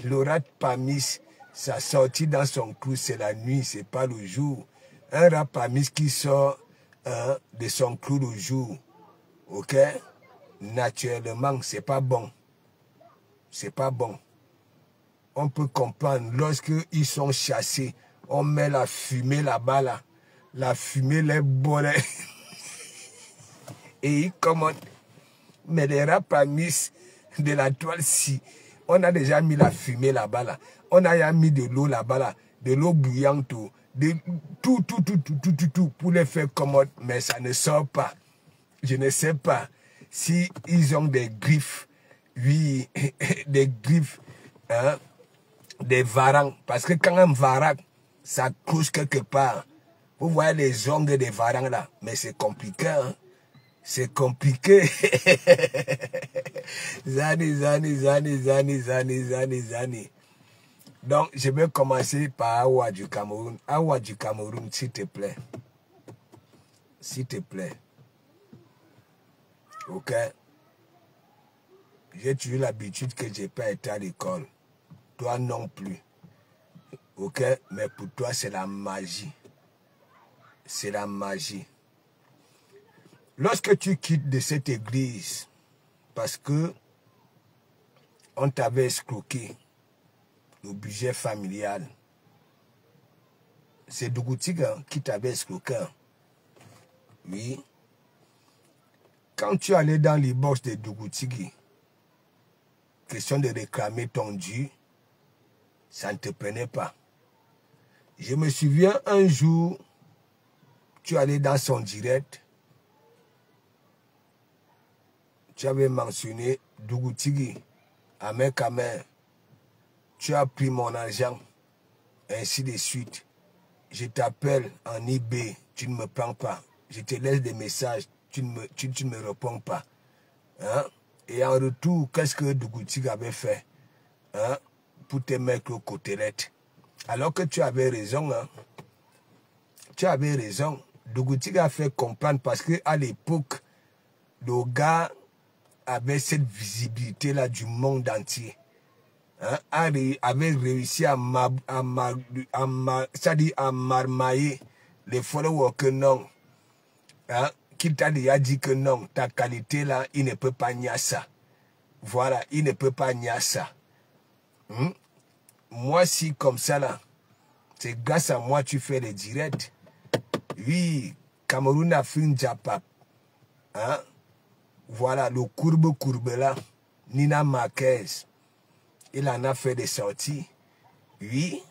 Le rat pamis, sa sortie dans son clou, c'est la nuit, c'est pas le jour. Un rat pamis qui sort de son clou le jour, ok? Naturellement, c'est pas bon. C'est pas bon. On peut comprendre, lorsqu'ils sont chassés, on met la fumée là-bas, là. La fumée les bonne. Et ils commandent. Mais les rats pamis de la toile, si. On a déjà mis la fumée là-bas, là. On a déjà mis de l'eau là-bas, là. De l'eau bouillante, tout, pour les faire commode. Mais ça ne sort pas. Je ne sais pas si ils ont des griffes. Oui, des griffes, hein, des varans. Parce que quand un varan, ça couche quelque part. Vous voyez les ongles des varans là. Mais c'est compliqué, hein. C'est compliqué. Zani. Donc, je vais commencer par Awa du Cameroun. Awa du Cameroun, s'il te plaît. S'il te plaît. Ok? J'ai toujours l'habitude que je n'ai pas été à l'école. Toi non plus. Ok? Mais pour toi, c'est la magie. C'est la magie. Lorsque tu quittes de cette église, parce que on t'avait escroqué le budget familial, c'est Dougoutiga qui t'avait escroqué. Oui. Quand tu allais dans les box de Dougoutigui, question de réclamer ton dû, ça ne te prenait pas. Je me souviens un jour, tu allais dans son direct, tu avais mentionné Dougoutigui, à main qu'à main, tu as pris mon argent, ainsi de suite. Je t'appelle en eBay, tu ne me prends pas. Je te laisse des messages, tu ne me réponds pas. Hein? Et en retour, qu'est-ce que Dougoutigui avait fait, hein, pour te mettre aux côtelettes? Alors que tu avais raison, hein? Tu avais raison. Dougoutigui a fait comprendre parce qu'à l'époque, le gars avait cette visibilité-là du monde entier. Hein? Avait réussi à marmailler les followers que non. Hein? Qu'il t'a déjà dit que non, ta qualité là, il ne peut pas nier ça. Voilà, il ne peut pas nier ça. Moi, si comme ça là, c'est grâce à moi tu fais les directs. Oui, Cameroun a fait une japap. Hein? Voilà, le courbe là, Nina Marquez, il en a fait des sorties. Oui,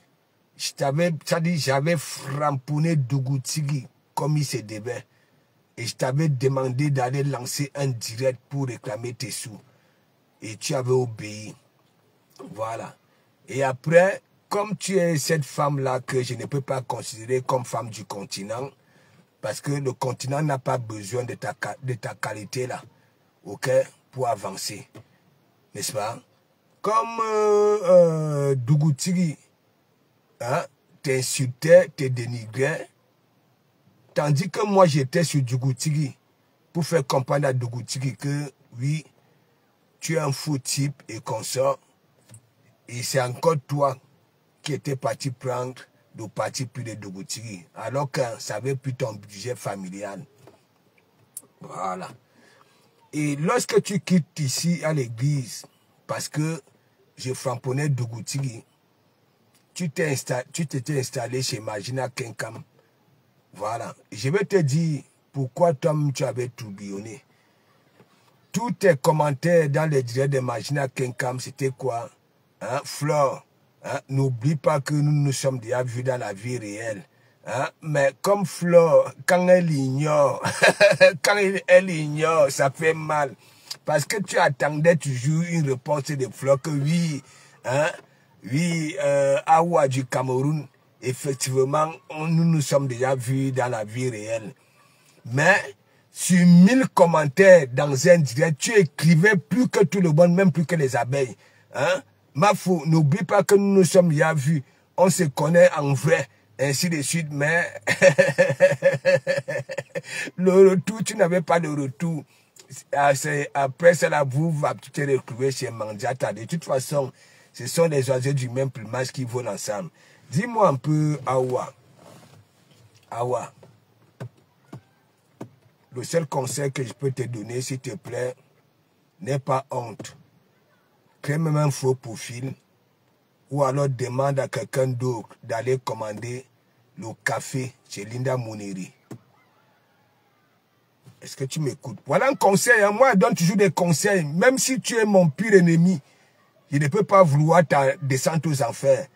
j'avais framponné Dougoutigui comme il se devait. Et je t'avais demandé d'aller lancer un direct pour réclamer tes sous. Et tu avais obéi. Voilà. Et après, comme tu es cette femme-là que je ne peux pas considérer comme femme du continent, parce que le continent n'a pas besoin de ta qualité-là, ok, pour avancer. N'est-ce pas? Comme Dougoutigui, hein, t'insultais, te dénigrais, tandis que moi j'étais sur Dougoutigui pour faire comprendre à Dougoutigui que oui, tu es un faux type et qu'on sort. Et c'est encore toi qui étais parti prendre le parti plus de Dougoutigui, alors que ça avait plus ton budget familial. Voilà. Et lorsque tu quittes ici à l'église, parce que je frapponnais Dougoutigui, tu t'étais installé chez Magina Kenkam. Voilà. Je vais te dire pourquoi toi tu avais tourbillonné. Tous tes commentaires dans les directs de Magina Kenkam, c'était quoi? Hein, Flore, hein, n'oublie pas que nous nous sommes déjà vus dans la vie réelle. Hein? Mais comme Flore, quand elle ignore, elle ignore, ça fait mal. Parce que tu attendais toujours une réponse de Flore que oui, hein, oui, Awa du Cameroun, effectivement, nous nous sommes déjà vus dans la vie réelle. Mais sur 1000 commentaires dans un direct, tu écrivais plus que tout le monde, même plus que les abeilles. Hein? Mafou, n'oublie pas que nous nous sommes déjà vus. On se connaît en vrai, ainsi de suite. Mais le retour, tu n'avais pas de retour. Après cela, vous te retrouver chez Mandiata. De toute façon, Ce sont les oiseaux du même plumage qui volent ensemble. Dis-moi un peu, Awa. Awa. Le seul conseil que je peux te donner, s'il te plaît, n'aie pas honte. Crée même un faux profil. Ou alors demande à quelqu'un d'autre d'aller commander le café chez Linda Moneri. Est-ce que tu m'écoutes? Voilà un conseil. Hein? Moi, je donne toujours des conseils. Même si tu es mon pire ennemi, je ne peux pas vouloir ta descente aux enfers.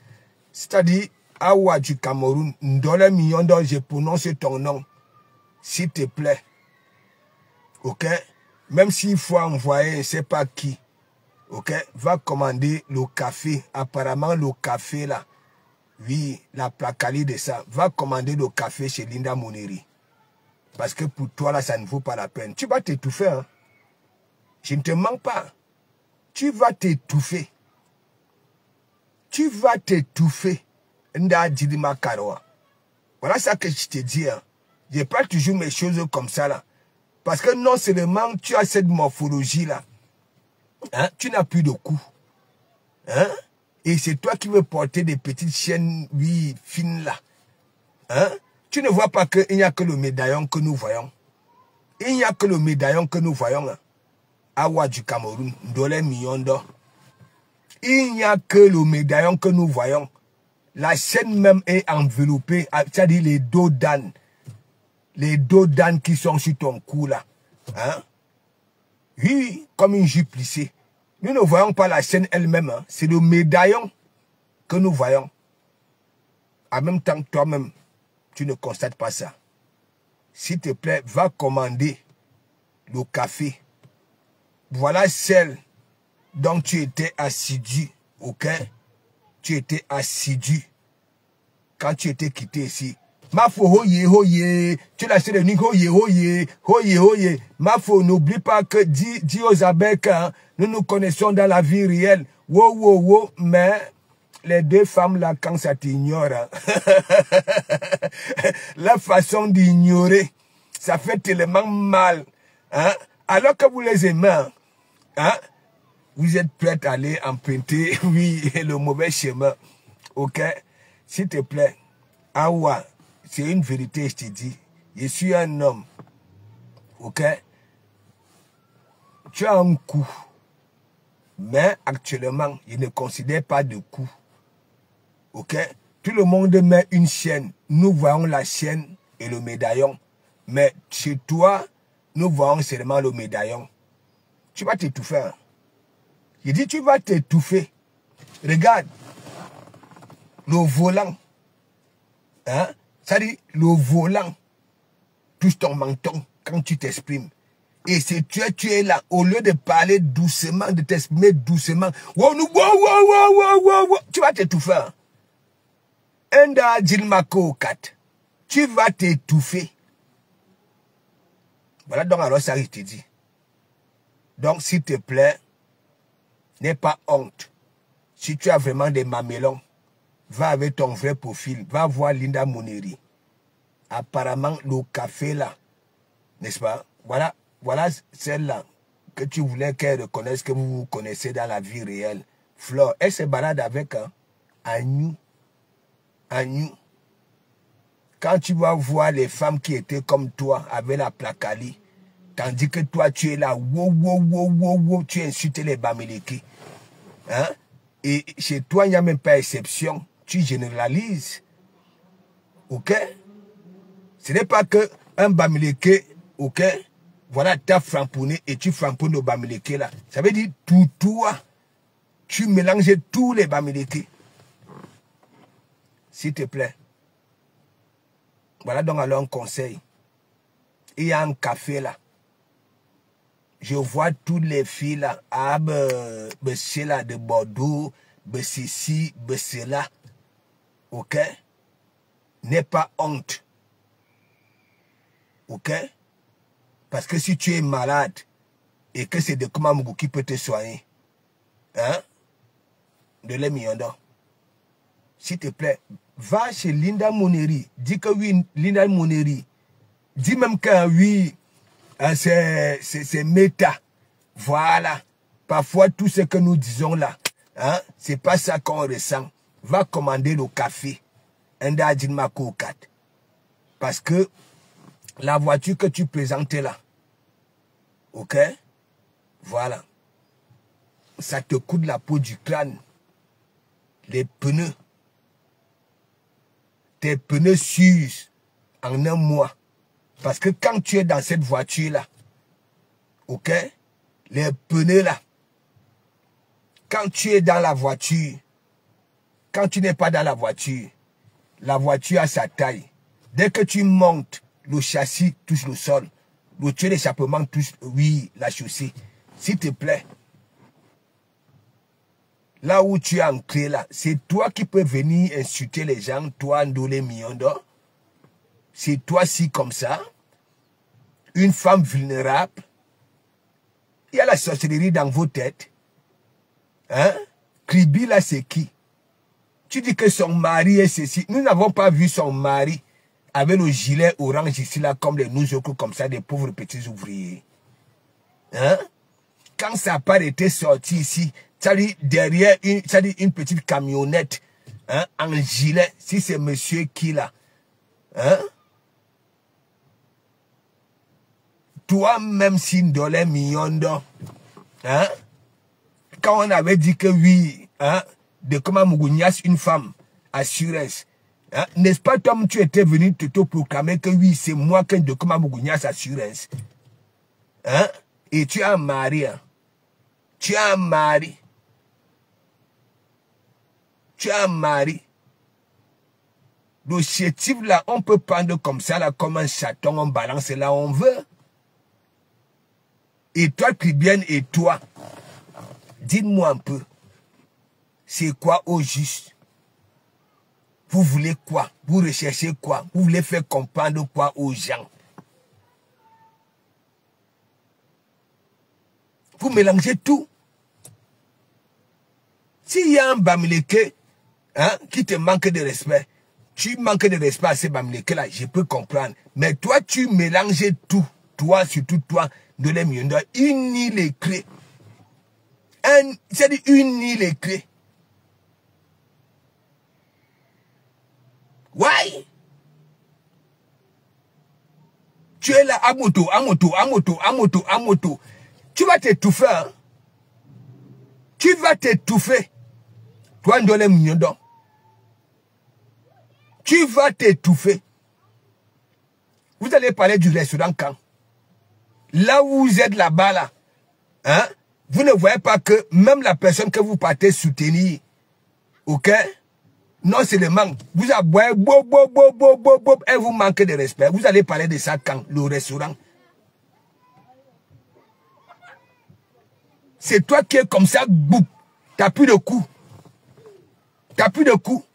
C'est-à-dire, Awa du Cameroun, Ndole Miondo, je prononce ton nom. S'il te plaît. Ok? Même s'il faut envoyer, je ne sais pas qui. Ok? Va commander le café. Apparemment, le café là. Oui, la placali de ça. Va commander le café chez Linda Moneri. Parce que pour toi là, ça ne vaut pas la peine. Tu vas t'étouffer. Hein? Je ne te mens pas. Tu vas t'étouffer. Tu vas t'étouffer. Nda Didima Karoa. Voilà ça que je te dis. Hein. Je parle toujours mes choses comme ça là. Parce que non seulement tu as cette morphologie là. Hein? Tu n'as plus de cou. Hein? Et c'est toi qui veux porter des petites chaînes, oui, fines là. Hein? Tu ne vois pas qu'il n'y a que le médaillon que nous voyons. Il n'y a que le médaillon que nous voyons. Hein? Awa du Cameroun, Ndole Miondo. Il n'y a que le médaillon que nous voyons. La chaîne même est enveloppée, c'est-à-dire les dos d'âne. Les dos d'âne qui sont sur ton cou là. Hein? Oui, comme une jupe plissée. Nous ne voyons pas la chaîne elle-même. Hein. C'est le médaillon que nous voyons. En même temps que toi-même, tu ne constates pas ça. S'il te plaît, va commander le café. Voilà celle dont tu étais assidu. Ok? Tu étais assidu quand tu étais quitté ici. Mafo hoye hoye, tu l'as acheté de nuit hoye hoye, hoye hoye. Mafo, n'oublie pas que dis aux abeilles que hein, nous nous connaissons dans la vie réelle. Wow, wow, wow, mais les deux femmes là, quand ça t'ignore, hein, la façon d'ignorer, ça fait tellement mal. Hein, alors que vous les aimez, hein, vous êtes prêts à aller emprunter, oui, le mauvais chemin. Ok? S'il te plaît, Awa. C'est une vérité, je te dis. Je suis un homme. Ok? Tu as un coup. Mais actuellement, je ne considère pas de coup. Ok? Tout le monde met une chaîne. Nous voyons la chaîne et le médaillon. Mais chez toi, nous voyons seulement le médaillon. Tu vas t'étouffer. Hein? Je dis, tu vas t'étouffer. Regarde. Le volant. Hein? C'est-à-dire, le volant touche ton menton quand tu t'exprimes. Et si tu es là, au lieu de parler doucement, de t'exprimer doucement, tu vas t'étouffer. Enda Djilmako 4, tu vas t'étouffer. Voilà donc alors ça, je te dis. Donc, s'il te plaît, n'aie pas honte. Si tu as vraiment des mamelons, va avec ton vrai profil. Va voir Linda Moneri. Apparemment, le café là, n'est-ce pas? Voilà celle-là que tu voulais qu'elle reconnaisse que vous vous connaissez dans la vie réelle. Flore, elle se balade avec un agneau. Agneau. Quand tu vas voir les femmes qui étaient comme toi avec la placali, tandis que toi tu es là, tu insultes les Bamileke. Hein? Et chez toi, il n'y a même pas exception. Tu généralises. Ok? Ce n'est pas que un Bamileke, ok? Voilà, tu as framponné et tu framponnes le Bamileke là. Ça veut dire tout toi. Tu mélanges tous les Bamileke. S'il te plaît. Voilà donc alors un conseil. Il y a un café là. Je vois toutes les filles là. Ah, c'est là de Bordeaux, ceci, cela. Ok? N'aie pas honte. Ok? Parce que si tu es malade et que c'est de Kumamougou qui peut te soigner, hein? De l'Emiondo. S'il te plaît, va chez Linda Moneri. Dis que oui, Linda Moneri. Dis même que oui, c'est méta. Voilà. Parfois, tout ce que nous disons là, Hein? C'est pas ça qu'on ressent. Va commander le café. Parce que la voiture que tu présentais là, ok? Voilà. Ça te coûte la peau du crâne. Les pneus. Tes pneus s'usent en un mois. Parce que quand tu es dans cette voiture-là, ok? Les pneus là, quand tu es dans la voiture, quand tu n'es pas dans la voiture a sa taille. Dès que tu montes, le châssis touche le sol. Le tuyau d'échappement touche, oui, la chaussée. S'il te plaît, là où tu es ancré là, c'est toi qui peux venir insulter les gens, toi, Ndolé Miondo. C'est toi si comme ça, une femme vulnérable. Il y a la sorcellerie dans vos têtes. Hein? Kribi là, c'est qui? Tu dis que son mari est ceci. Nous n'avons pas vu son mari avec le gilet orange ici là, comme les nous autres, comme ça, des pauvres petits ouvriers. Hein? Quand ça n'a pas été sorti ici, ça dit derrière une petite camionnette, hein, en gilet, si c'est monsieur qui là, hein? Toi-même, si Ndolé Miondo, hein? Quand on avait dit que oui, hein, de comment Mougounias, une femme, assurance, hein, n'est-ce pas toi, tu étais venu te proclamer que oui, c'est moi qui de comment Mougounias assurance, hein? Et tu as un mari, hein? Tu as un mari. Tu as un mari. Le chétif là, on peut prendre comme ça, là, comme un chaton, on balance là où on veut. Et toi, Kribienne, et toi, dites-moi un peu, c'est quoi au juste? Vous voulez quoi? Vous recherchez quoi? Vous voulez faire comprendre quoi aux gens? Vous mélangez tout. S'il y a un Bamileke, hein, qui te manque de respect, tu manques de respect à ces Bamileke là, je peux comprendre. Mais toi, tu mélanges tout. Toi, surtout toi, de les mieux, unis les clés. C'est-à-dire unis les clés. Ouais. Tu es là, à moto. Tu vas t'étouffer, hein? Tu vas t'étouffer. Toi, Ndolé Miondo. Tu vas t'étouffer. Vous allez parler du restaurant quand? Là où vous êtes là-bas, là, hein? Vous ne voyez pas que même la personne que vous partez soutenir, ok? Non seulement, vous aboyez, et vous manquez de respect. Vous allez parler de ça quand? Le restaurant. C'est toi qui es comme ça, boum. T'as plus de coups. T'as plus de coups.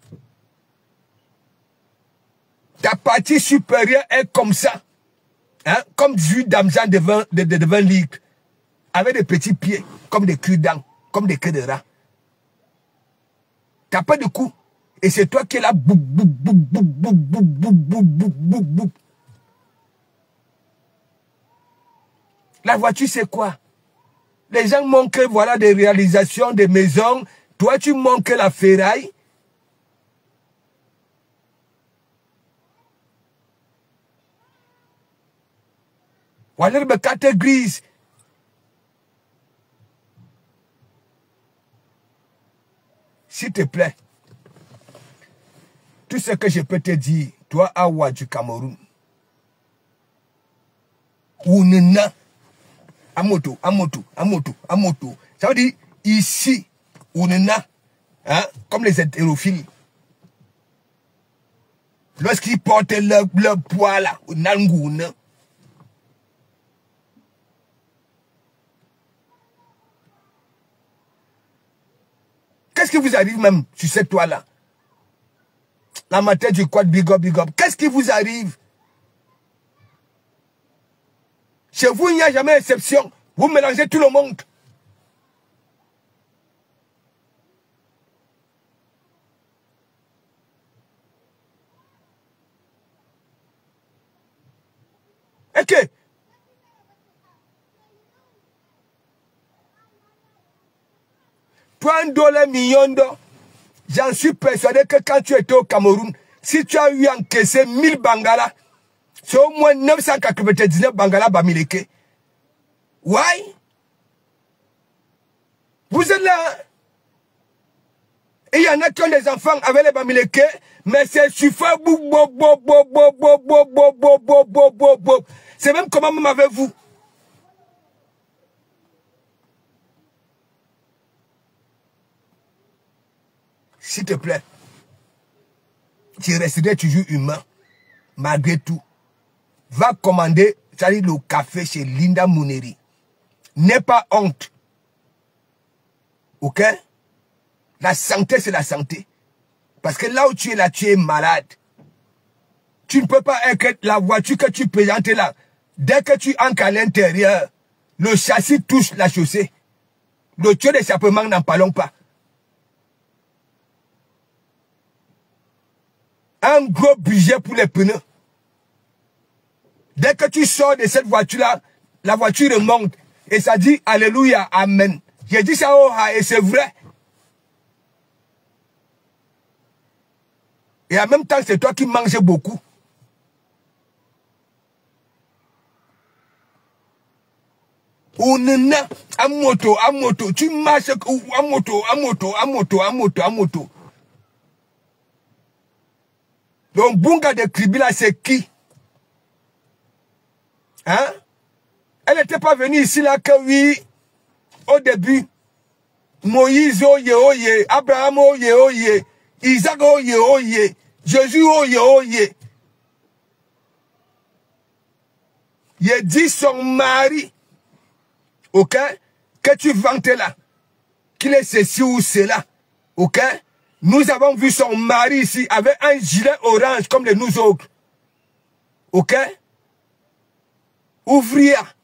Ta partie supérieure est comme ça. Hein? Comme 18 damsans devant ligue. Avec des petits pieds, comme des cul-dents, comme des queues de rat. T'as pas de coups. Et c'est toi qui es là, boum, boum, boum, boum, boum, boum, boum, boum, boum, boum, boum. La voiture, c'est quoi? Les gens manquent, voilà, des réalisations, des maisons. Toi, tu manques la ferraille. Voilà, le carte grise. S'il te plaît, tout ce que je peux te dire, toi, Awa du Cameroun, Ounena, Amoto. Ça veut dire, ici, Ounena, hein, comme les hétérophiles, lorsqu'ils portent leur poids là, Nangouna, qu'est-ce qui vous arrive même sur cette toile-là? La matière du quad, big up. Qu'est-ce qui vous arrive? Chez vous, il n'y a jamais exception. Vous mélangez tout le monde. Et que Toi, $1 million, j'en suis persuadé que quand tu étais au Cameroun, si tu as eu encaissé 1000 Bangala, c'est au moins 999 Bangala Bamileke. Why? Vous êtes là, hein? Et il y en a qui ont des enfants avec les Bamileke, mais c'est suffisant. C'est même comment même avec vous. S'il te plaît, tu resterais toujours humain, malgré tout. Va commander, c'est-à-dire le café chez Linda Mouneri. N'aie pas honte. Ok? La santé, c'est la santé. Parce que là où tu es là, tu es malade. Tu ne peux pas être la voiture que tu présentes là. Dès que tu entres à l'intérieur, le châssis touche la chaussée. Le tuyau d'échappement, n'en parlons pas. Un gros budget pour les pneus. Dès que tu sors de cette voiture-là, la voiture remonte. Et ça dit Alléluia, Amen. J'ai dit ça et c'est vrai. Et en même temps, c'est toi qui manges beaucoup. On a à moto, tu marches à moto. Donc, Bunga de Kribila, c'est qui? Hein? Elle n'était pas venue ici là que oui, au début. Moïse, oye, Abraham, oye, Isaac, oye, Jésus, oye. Il dit son mari, ok, que tu vantais là, qu'il est ceci ou cela, ok? Nous avons vu son mari ici avec un gilet orange comme les nous autres, ok? Ouvrière.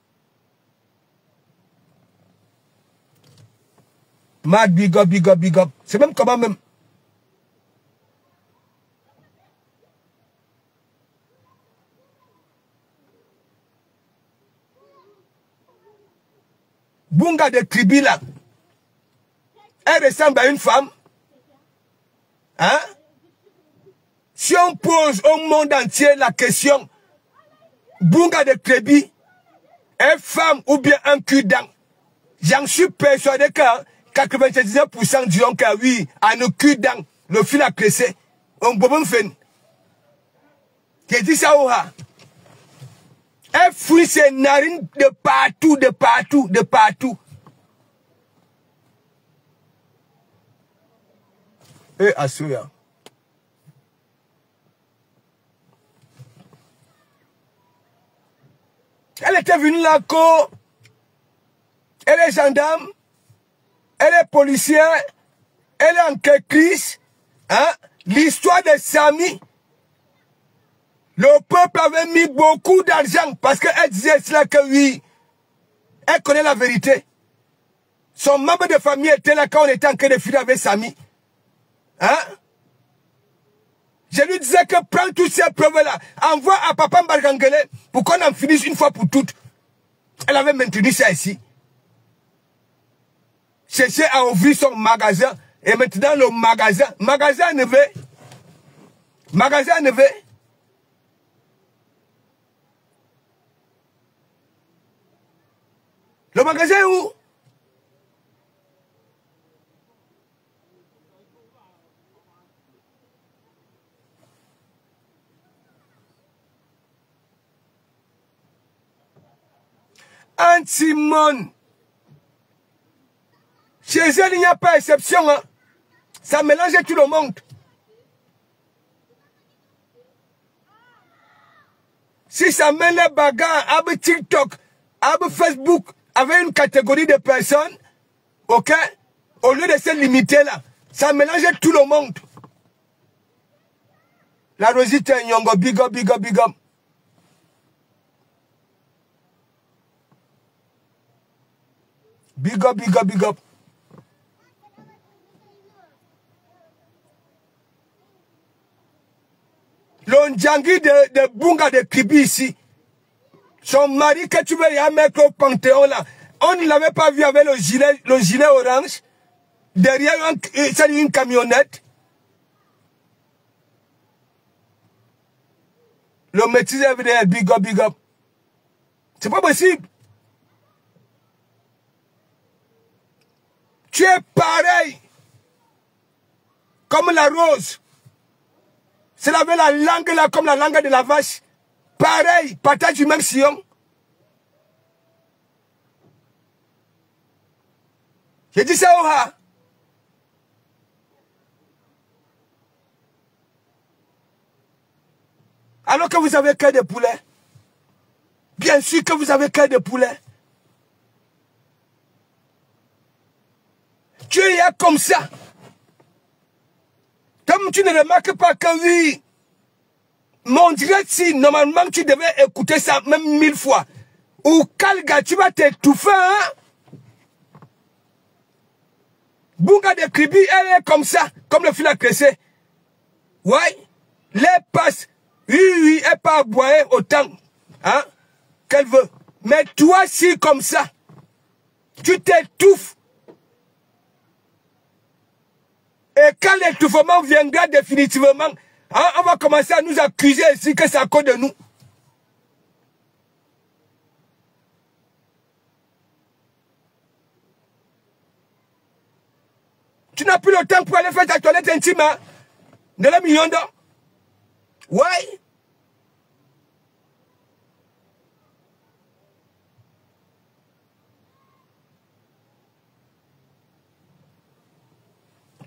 Mad, big up. C'est même comment même. Bunga de Kribila. Elle ressemble à une femme. Hein? Si on pose au monde entier la question, Bunga de Kribi est femme ou bien un cul-dent, j'en suis persuadé que 99% diront que oui, à nos cul-dent, le fil a cressé. On peut me faire. J'ai dit ça au ha. Elle fouille ses narines de partout. Et assure. Elle était venue là, elle est gendarme, elle est policière, elle est enquêtrice. Hein? L'histoire de Sami, le peuple avait mis beaucoup d'argent parce qu'elle disait cela que oui, elle connaît la vérité. Son membre de famille était là quand on était en train de fuir avec Sami. Hein? Je lui disais que prends toutes ces preuves-là, envoie à Papa Mbargangele pour qu'on en finisse une fois pour toutes. Elle avait maintenu ça ici. Cherchait à ouvrir son magasin. Et maintenant le magasin nevé. Le magasin est où? Antimon. Chez elle, il n'y a pas exception. Hein. Ça mélange tout le monde. Si ça mène les bagarres avec TikTok, avec Facebook, avec une catégorie de personnes, ok, au lieu de se limiter là, ça mélange tout le monde. La Rosita Nyongo, big up. Big up. L'Ondjangi de Bunga de Kribi ici. Son mari que tu veux y mettre au Panthéon là. On ne l'avait pas vu avec le gilet orange. derrière une camionnette. Le métis est big up, big up. C'est pas possible. Tu es pareil. Comme la rose. C'est la langue là, comme la langue de la vache. Pareil, partage du même sillon. J'ai dit ça au ha. Alors que vous avez cœur de poulet. Bien sûr que vous avez cœur de poulet. Tu es comme ça. Comme tu ne remarques pas que oui, mon direct, si normalement tu devais écouter ça même 1000 fois. Ou Kalga, tu vas t'étouffer, hein? Bunga de Kribi, elle est comme ça, comme le fil à cresser. Ouais, les passes, oui, elle peut aboyer autant, hein, qu'elle veut. Mais toi, si comme ça, tu t'étouffes. Et quand l'étouffement viendra définitivement, hein, on va commencer à nous accuser ici que c'est à cause de nous. Tu n'as plus le temps pour aller faire ta toilette intime, hein? De la million d'or. Ouais.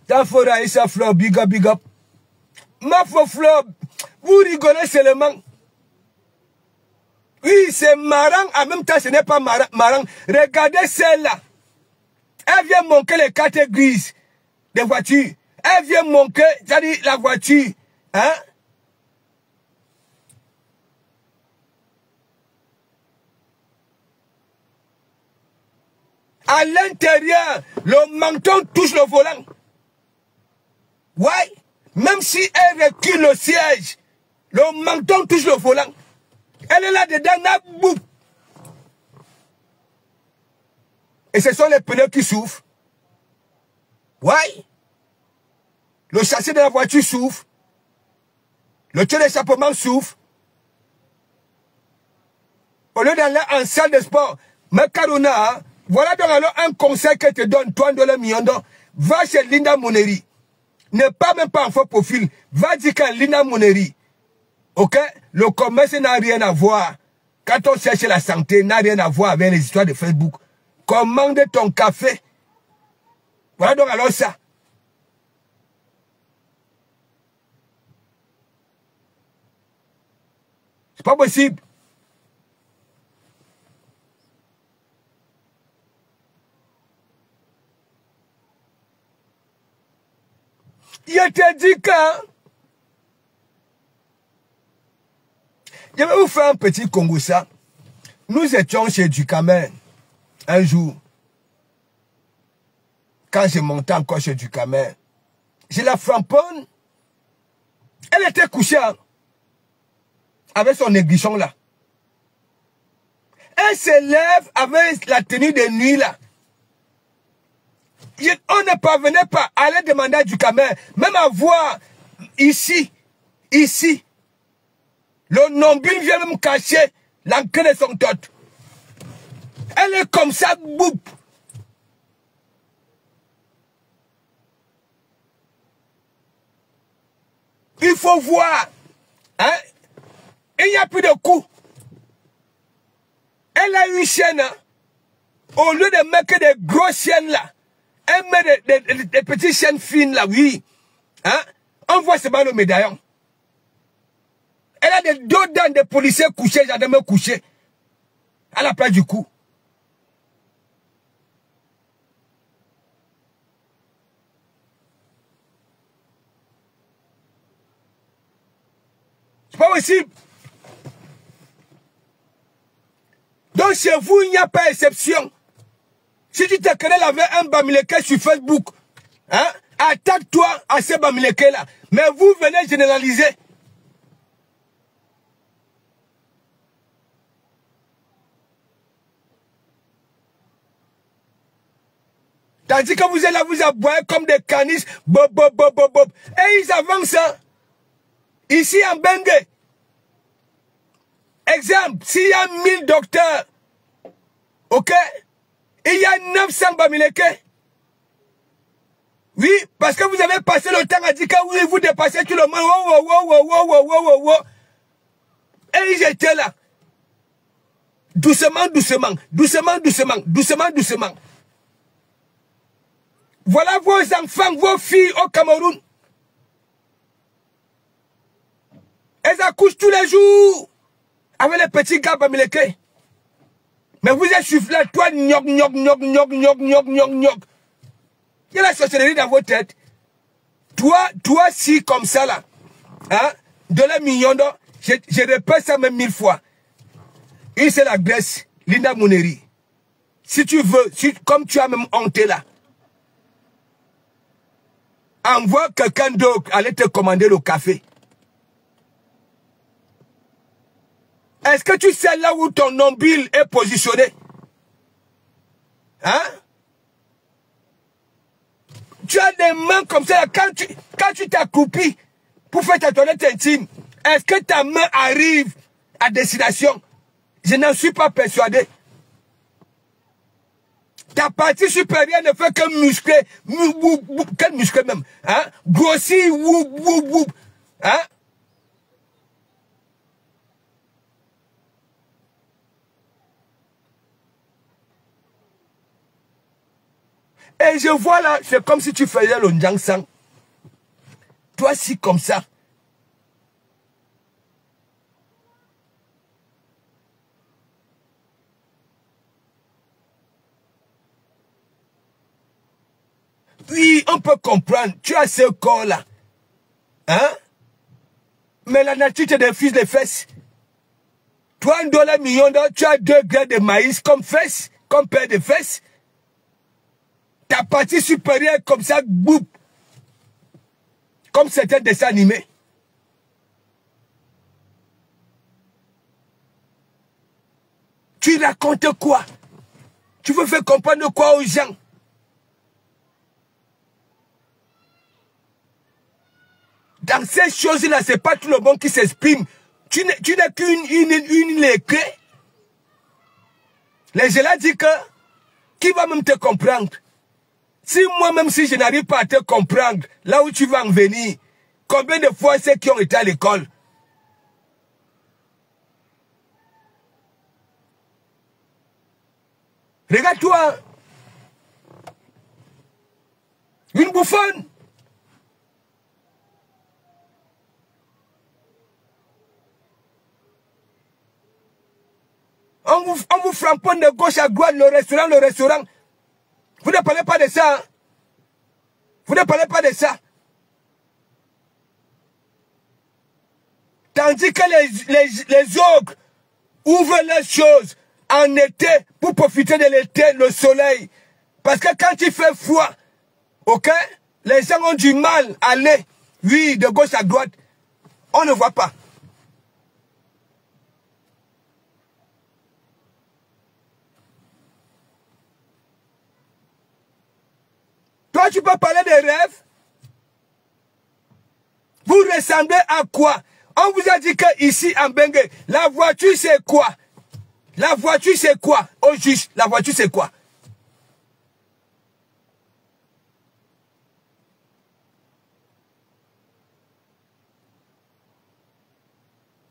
Ta fora et sa fleur, big up, big up. Ma fleur, vous rigolez seulement. Oui, c'est marrant, en même temps ce n'est pas marrant. Regardez celle-là. Elle vient manquer les cartes grises des voitures. Elle vient manquer, c'est-à-dire la voiture. Hein? À l'intérieur, le menton touche le volant. Ouais. Même si elle recule le siège, le menton touche le volant. Elle est là-dedans, là, boum. Et ce sont les pneus qui souffrent. Ouais. Le châssis de la voiture souffre. Le tuyau d'échappement souffre. Au lieu d'aller en salle de sport, mais Karuna, hein, voilà donc alors un conseil que te donne, toi, de Miondo. Va chez Linda Moneri. Ne pas même pas en faux profil. Va dire qu'à Linda Moneri. Ok? Le commerce n'a rien à voir. Quand on cherche la santé, n'a rien à voir avec les histoires de Facebook. Commande ton café. Voilà donc alors ça. C'est pas possible. Je te dis que je vais vous faire un petit Congo ça. Nous étions chez Ducamen un jour. Quand je montais encore chez Ducamen, j'ai la framponne. Elle était couchée avec son négligent là. Elle se lève avec la tenue de nuit là. On ne parvenait pas à aller demander à Ducamen, même à voir ici, le nombril vient me cacher l'encre de son tot. Elle est comme ça, boum. Il faut voir. Hein? Il n'y a plus de coups. Elle a une chaîne. Hein? Au lieu de mettre des grosses chaînes là, elle met des petites chaînes fines là, oui. Hein? On voit seulement le médaillon. Elle a des deux dents de policiers couchés, gendarmes couchés. À la place du cou. C'est pas possible. Donc chez vous, il n'y a pas exception. Si tu te querelles avec un Bamileke sur Facebook, hein, attaque-toi à ces Bamileke là. Mais vous venez généraliser. Tandis que vous êtes là, vous aboyez comme des canis. Bob, bob, bob, bob, bob. Et ils avancent. Hein. Ici en Bengue. Exemple, s'il y a 1000 docteurs, ok, et il y a 900 Bamileke. Oui, parce que vous avez passé le temps à dire que oui, vous dépassez tout le monde. Et ils étaient là. Doucement, doucement, doucement, doucement, doucement, doucement. Voilà vos enfants, vos filles au Cameroun. Elles accouchent tous les jours avec les petits gars Bamileke. Mais vous êtes soufflé, toi, gnog, gnog, gnog, gnog, gnog, gnog, gnog, gnog. Il y a la sorcellerie dans votre tête. Toi, si comme ça là, hein, 2 millions d'or, je répète ça même 1000 fois. Une c'est la Grèce, Linda Mouneri. Si tu veux, comme tu as même honte là, envoie quelqu'un d'autre aller te commander le café. Est-ce que tu sais là où ton nombril est positionné? Hein? Tu as des mains comme ça, quand tu t'accroupis pour faire ta toilette intime, est-ce que ta main arrive à destination? Je n'en suis pas persuadé. Ta partie supérieure ne fait que muscler, quel muscle même, hein? Grossir, hein? Et je vois là, c'est comme si tu faisais le Njangsang. Toi, si comme ça. Oui, on peut comprendre. Tu as ce corps-là. Hein? Mais la nature te refuse les fesses. Toi, $1 million, tu as 2 grains de maïs comme fesses, comme paire de fesses. Ta partie supérieure comme ça, boum. Comme certains dessins animés. Tu racontes quoi? Tu veux faire comprendre quoi aux gens? Dans ces choses-là, ce n'est pas tout le monde qui s'exprime. Tu n'es qu'une lécrée. Les gens là disent que qui va même te comprendre? Si moi-même, si je n'arrive pas à te comprendre, là où tu vas en venir, combien de fois c'est qui ont été à l'école? Regarde-toi. Une bouffonne. On vous framponne de gauche à droite, le restaurant. Vous ne parlez pas de ça. Hein? Vous ne parlez pas de ça. Tandis que les ogres ouvrent les choses en été pour profiter de l'été, le soleil. Parce que quand il fait froid, ok, les gens ont du mal à aller, oui, de gauche à droite. On ne voit pas. Toi, tu peux parler des rêves. Vous ressemblez à quoi? On vous a dit que ici en Bengue, la voiture c'est quoi? La voiture c'est quoi? Au juste, la voiture c'est quoi?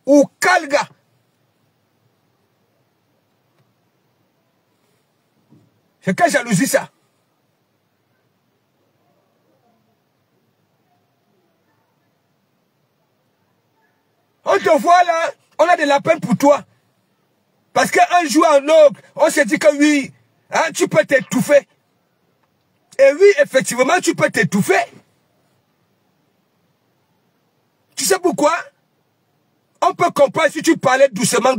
Ou Kalga. C'est quelle jalousie ça? On te voit là, on a de la peine pour toi. Parce qu'un jour en autre, on s'est dit que oui, hein, tu peux t'étouffer. Et oui, effectivement, tu peux t'étouffer. Tu sais pourquoi? On peut comprendre si tu parlais doucement.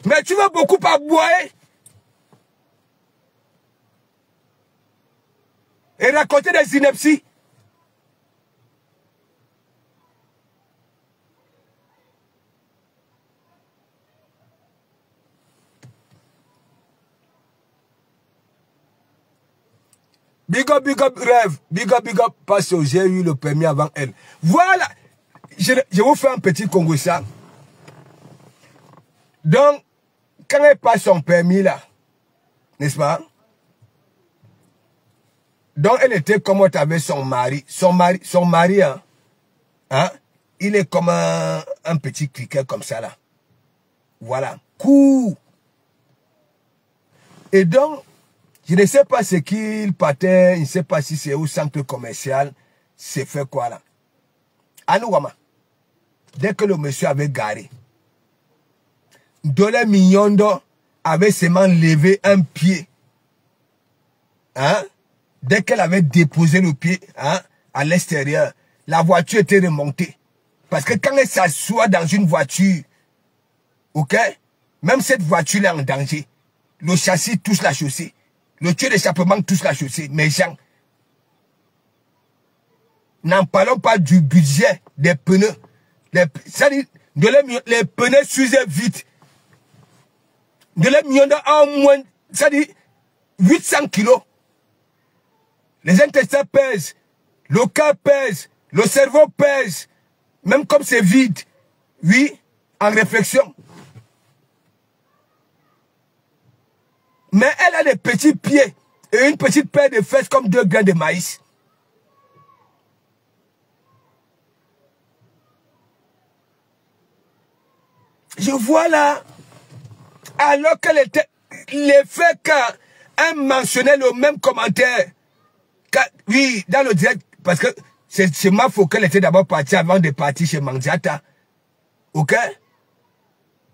Mais tu vas beaucoup aboyer. Et raconter des inepties. Big up, rêve. Big up, parce que j'ai eu le permis avant elle. Voilà. Je vous fais un petit Congo ça. Donc, quand elle passe son permis là, n'est-ce pas? Donc, elle était comme avec son mari. Son mari, hein, il est comme un petit criquet comme ça là. Voilà. Cool. Et donc, je ne sais pas ce qu'il partait, je ne sais pas si c'est au centre commercial, c'est fait quoi là. Anouama, dès que le monsieur avait garé, Dole Mignondo avait seulement levé un pied. Hein? Dès qu'elle avait déposé le pied, hein, à l'extérieur, la voiture était remontée. Parce que quand elle s'assoit dans une voiture, ok, même cette voiture est en danger. Le châssis touche la chaussée. Le tuyau d'échappement touche la chaussée. Mais Jean, n'en parlons pas du budget des pneus. Les pneus s'usaient vite. De les millions en moins, ça dit 800 kilos. Les intestins pèsent, le cœur pèse, le cerveau pèse, même comme c'est vide. Oui, en réflexion. Mais elle a des petits pieds et une petite paire de fesses comme 2 grains de maïs. Je vois là, alors qu'elle était, l'effet qu'un mentionnait le même commentaire, oui, dans le direct, parce que c'est chez Mafo qu'elle était d'abord partie avant de partir chez Mandiata. Ok?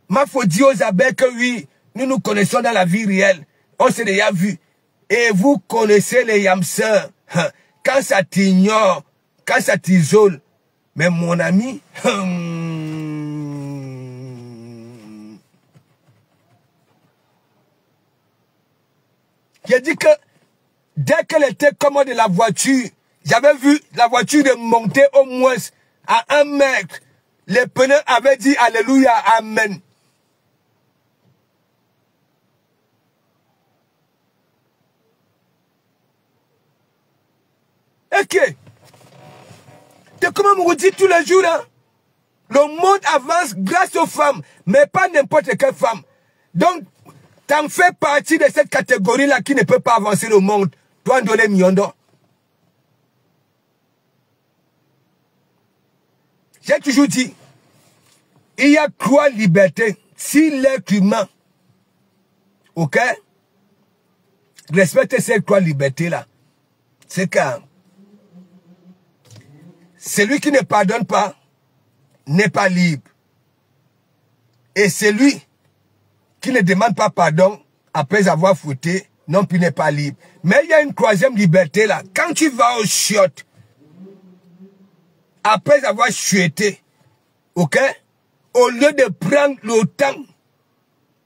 Mafo dit aux abeilles que oui, nous connaissons dans la vie réelle. On s'est déjà vu. Et vous connaissez les yamseurs. Quand ça t'ignore, quand ça t'isole. Mais mon ami, j'ai dit que dès qu'elle était commode de la voiture, j'avais vu la voiture de monter au moins à 1 mètre. Les pneus avaient dit Alléluia, Amen. Ok. C'est comme on vous dit tous les jours, hein? Le monde avance grâce aux femmes, mais pas n'importe quelle femme. Donc, t'en fais partie de cette catégorie-là qui ne peut pas avancer le monde. Toi, Ndole Miondo. J'ai toujours dit, il y a 3 libertés. Si l'être humain, ok, respecte ces 3 libertés-là, c'est que celui qui ne pardonne pas n'est pas libre. Et celui qui ne demande pas pardon après avoir fouetté, non plus n'est pas libre. Mais il y a une 3e liberté là. Quand tu vas au chiottes, après avoir chuté, ok, au lieu de prendre le temps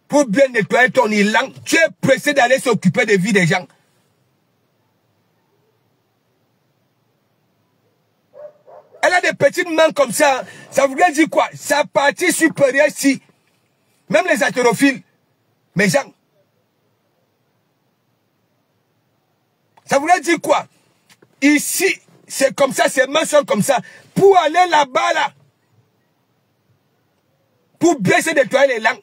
pour bien nettoyer ton élan, tu es pressé d'aller s'occuper des vies des gens. Elle a des petites mains comme ça. Ça voudrait dire quoi? Sa partie supérieure, si. Même les haltérophiles. Mes gens. Ça voudrait dire quoi? Ici, c'est comme ça, ses mains sont comme ça. Pour aller là-bas, là. Pour bien se nettoyer les langues.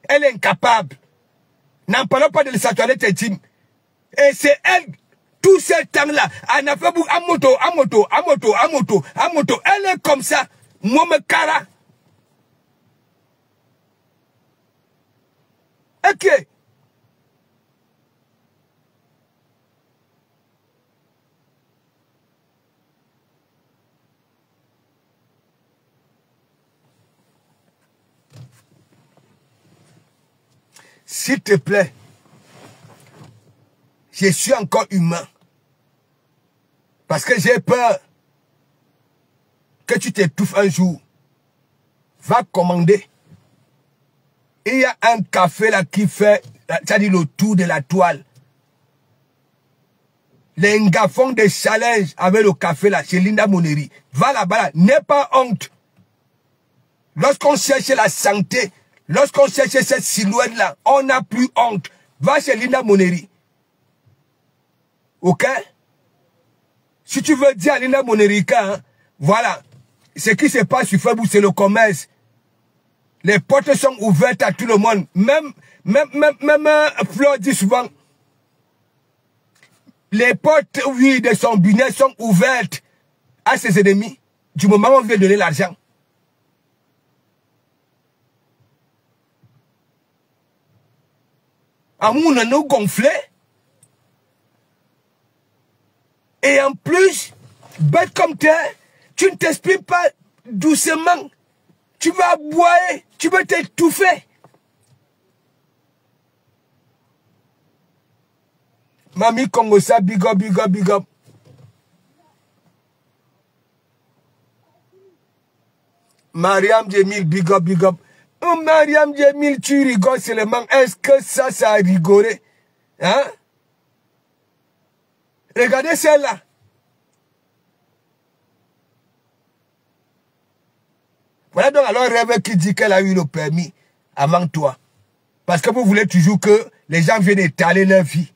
Elle est incapable. N'en parlons pas de sa toilette intime. Et c'est elle. Tout ce temps-là, elle a fait à moto. Elle est comme ça. Moi, me cara. Ok. S'il te plaît, je suis encore humain. Parce que j'ai peur que tu t'étouffes un jour. Va commander. Il y a un café là qui fait, ça dit le tour de la toile. Les gars font des challenges avec le café là, chez Linda Moneri. Va là-bas là, n'aie pas honte. Lorsqu'on cherche la santé, lorsqu'on cherche cette silhouette là, on n'a plus honte. Va chez Linda Moneri. Ok? Si tu veux dire Alina Monerica, hein, voilà. Ce qui se passe sur Facebook, c'est le commerce. Les portes sont ouvertes à tout le monde. Même Flo dit souvent, les portes, oui, de son business sont ouvertes à ses ennemis. Du moment où on veut donner l'argent. On a nous gonflé. Et en plus, bête comme t'es, tu ne t'exprimes pas doucement. Tu vas boire, tu vas t'étouffer. Mamie Kongosa, big up, big up, big up. Mariam Djemil, big up, big up. Oh, Mariam Djemil, tu rigoles seulement. Est-ce que ça a rigolé? Hein? Regardez celle-là. Voilà donc alors Rêve qui dit qu'elle a eu le permis avant toi. Parce que vous voulez toujours que les gens viennent étaler leur vie.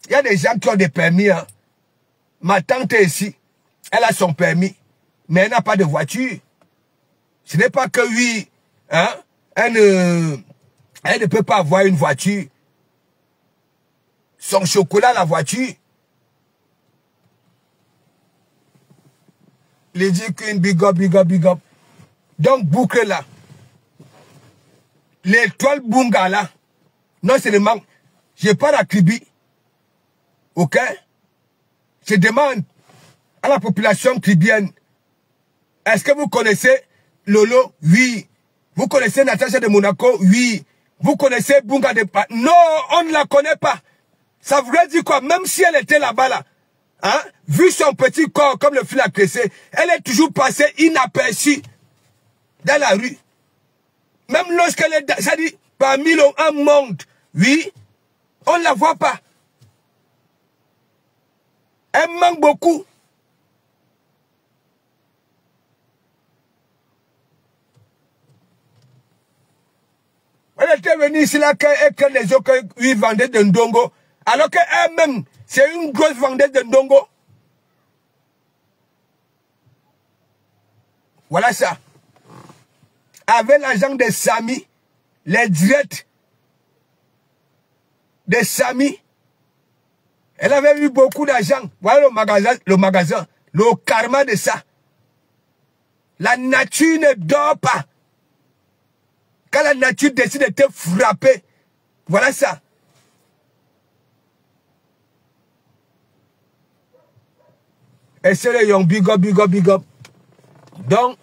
Il y a des gens qui ont des permis. Hein. Ma tante est ici. Elle a son permis. Mais elle n'a pas de voiture. Ce n'est pas que oui. Hein, elle ne peut pas avoir une voiture. Son chocolat, la voiture. Lady Queen, big up, big up, big up. Donc, boucle là. L'étoile Bunga là. Non seulement, je pars à Kribi. Ok? Je demande à la population kribienne. Est-ce que vous connaissez Lolo? Oui. Vous connaissez Natacha de Monaco? Oui. Vous connaissez Bunga de... Non, on ne la connaît pas. Ça voudrait dire quoi? Même si elle était là-bas là. Hein? Vu son petit corps comme le fil à cresser, elle est toujours passée inaperçue dans la rue. Même lorsqu'elle est, ça dit, parmi un monde, oui, on ne la voit pas. Elle manque beaucoup. Elle était venue ici là que les autres lui vendaient de ndongo, alors qu'elle-même, c'est une grosse vendeuse de ndongo. Voilà ça. Avec l'argent des Sami, les directs des Sami, elle avait eu beaucoup d'argent. Voilà le magasin, le karma de ça. La nature ne dort pas. Quand la nature décide de te frapper, voilà ça. Et c'est le young, big up, big up, big up. Donc,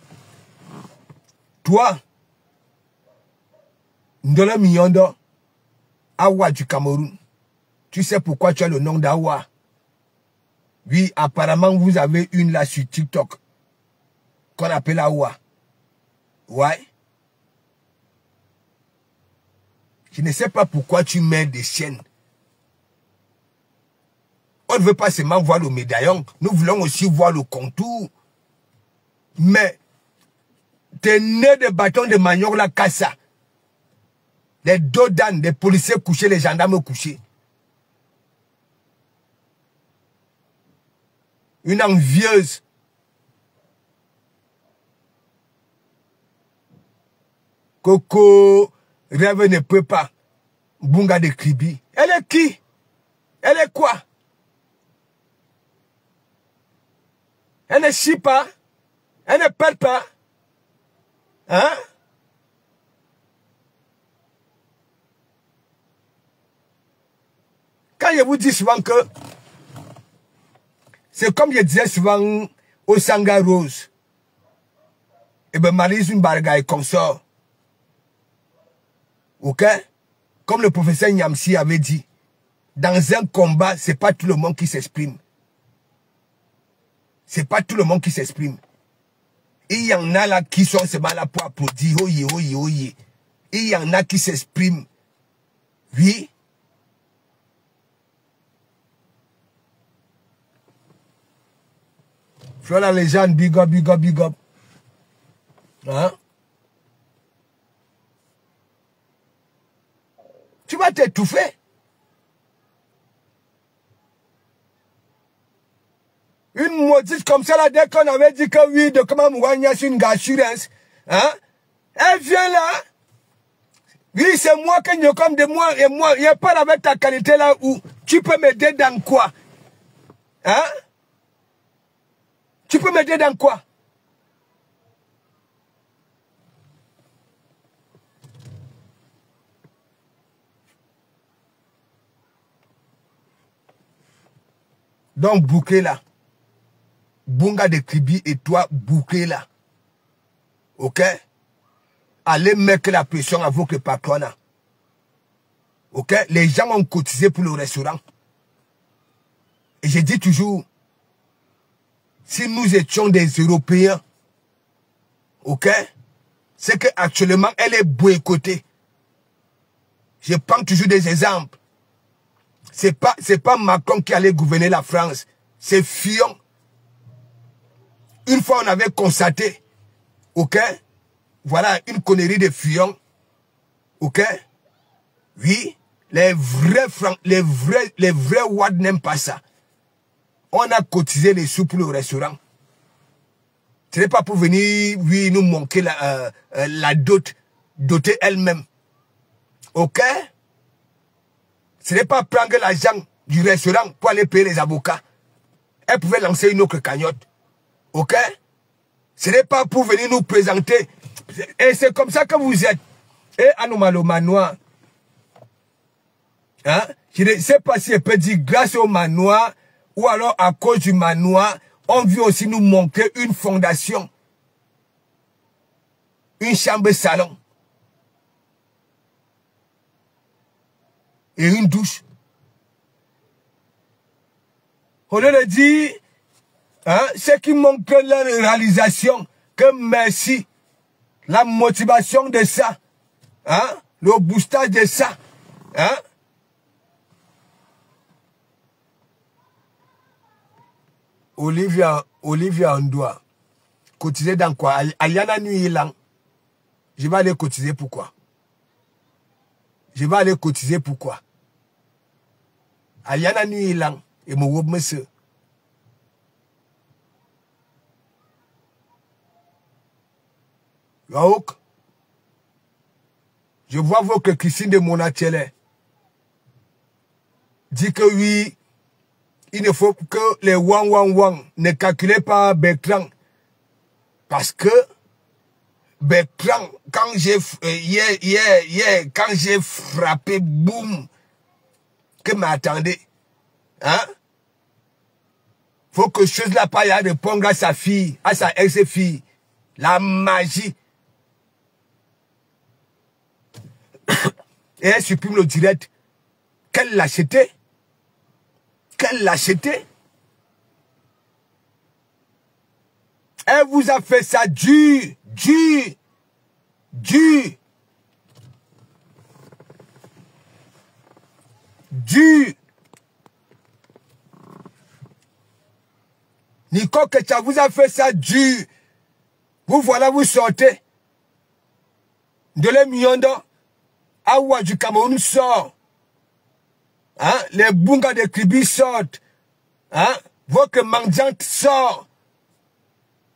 toi, Ndola Miyondo, Awa du Cameroun, tu sais pourquoi tu as le nom d'Awa? Oui, apparemment, vous avez une là sur TikTok, qu'on appelle Awa. Ouais. Je ne sais pas pourquoi tu mets des chaînes. On ne veut pas seulement voir le médaillon, nous voulons aussi voir le contour. Mais, tes nœuds de bâton de manioc, la cassa. Les dos d'âne, les policiers couchés, les gendarmes couchés. Une envieuse. Coco, Rêve ne peut pas. Bunga de Kribi. Elle est qui? Elle est quoi? Elle ne chie pas. Elle ne perd pas. Hein? Quand je vous dis souvent que c'est comme je disais souvent au Sanga Rose. Et ben Marie Mbarga et consort. Ok? Comme le professeur Nyamsi avait dit, dans un combat, c'est pas tout le monde qui s'exprime. C'est pas tout le monde qui s'exprime. Il y en a là qui sont seulement là pour applaudir. Oye, oye, oye. Il y en a qui s'expriment. Oui. Flo la légende, big up, big up, big up. Hein? Tu vas t'étouffer. une maudite comme ça, là, dès qu'on avait dit que oui, de comment Mouania, c'est une assurance, hein, elle vient là. Oui, c'est moi qui ne comme de moi, et moi, il n'y a pas avec ta qualité là où tu peux m'aider dans quoi? Hein? Tu peux m'aider dans quoi? Donc, bouquet là. Bunga de Kribi et toi, bouquet là. Ok? Allez mettre la pression à votre patronat. Ok? Les gens ont cotisé pour le restaurant. Et je dis toujours, si nous étions des Européens, ok? C'est qu'actuellement, elle est boycottée. Je prends toujours des exemples. C'est pas Macron qui allait gouverner la France. C'est Fillon. Une fois, on avait constaté, ok? Voilà, une connerie de Fillon. Ok? Oui, les vrais Ouad n'aiment pas ça. On a cotisé les sous pour le restaurant. Ce n'est pas pour venir, oui, nous manquer la doter elle-même. Ok? Ce n'est pas prendre l'argent du restaurant pour aller payer les avocats. Elle pouvait lancer une autre cagnotte. Ok? Ce n'est pas pour venir nous présenter. Et c'est comme ça que vous êtes. Et Anomalo Manoir. Hein? Je ne sais pas si elle peut dire grâce au manoir ou alors à cause du manoir, on veut aussi nous manquer une fondation. Une chambre salon. Et une douche. On leur dit, hein, ce qui manque la réalisation, que merci, la motivation de ça, hein, le boostage de ça, hein. Olivia Ondoa, cotiser dans quoi? Aliana Nuit Lang. Je vais aller cotiser pourquoi? Je vais aller cotiser pourquoi? Aliana Nuit Lang et mon groupe monsieur. Donc, je vois que Christine de Monatiele dit que oui, il ne faut que les wang ne calculent pas Bertrand. Parce que Bertrand, quand j'ai quand j'ai frappé, boum, que m'attendait, hein? Faut que chose là pas y répondre à sa fille, à sa ex-fille. La magie. Et elle supprime le direct. Quelle lâcheté? Quelle lâcheté? Elle vous a fait ça dur. Nicole Kecha vous a fait ça dur. Vous voilà, vous sortez. De l'Emiondo. Awa du Cameroun sort. Hein? Les Bunga de Kribi sortent. Hein? Votre mendiante sort.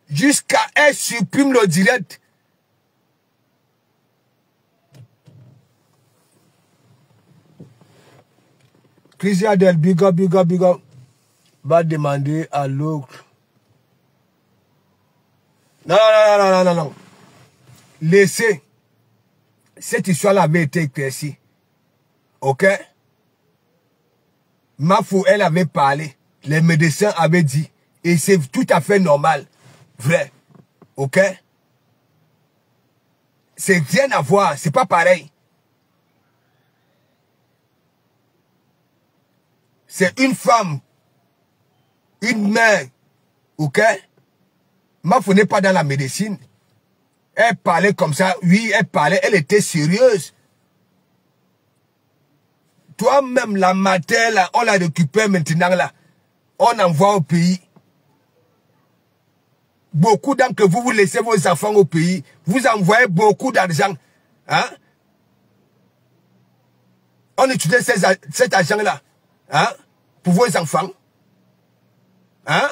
Jusqu'à elle supprime le direct. Christian Adel, big up, va demander à l'autre. Non. Laissez. Cette histoire-là avait été éclaircie. Ok? Mafou, elle avait parlé. Les médecins avaient dit. Et c'est tout à fait normal. Vrai. Ok? C'est rien à voir. C'est pas pareil. C'est une femme. Une mère. Ok? Mafou n'est pas dans la médecine. Elle parlait comme ça. Oui, elle parlait. Elle était sérieuse. Toi-même, la matière, là, on l'a récupérée maintenant, là. On envoie au pays. Beaucoup d'entre vous, vous laissez vos enfants au pays. Vous envoyez beaucoup d'argent. Hein? On utilise cet argent-là. Hein? Pour vos enfants. Hein?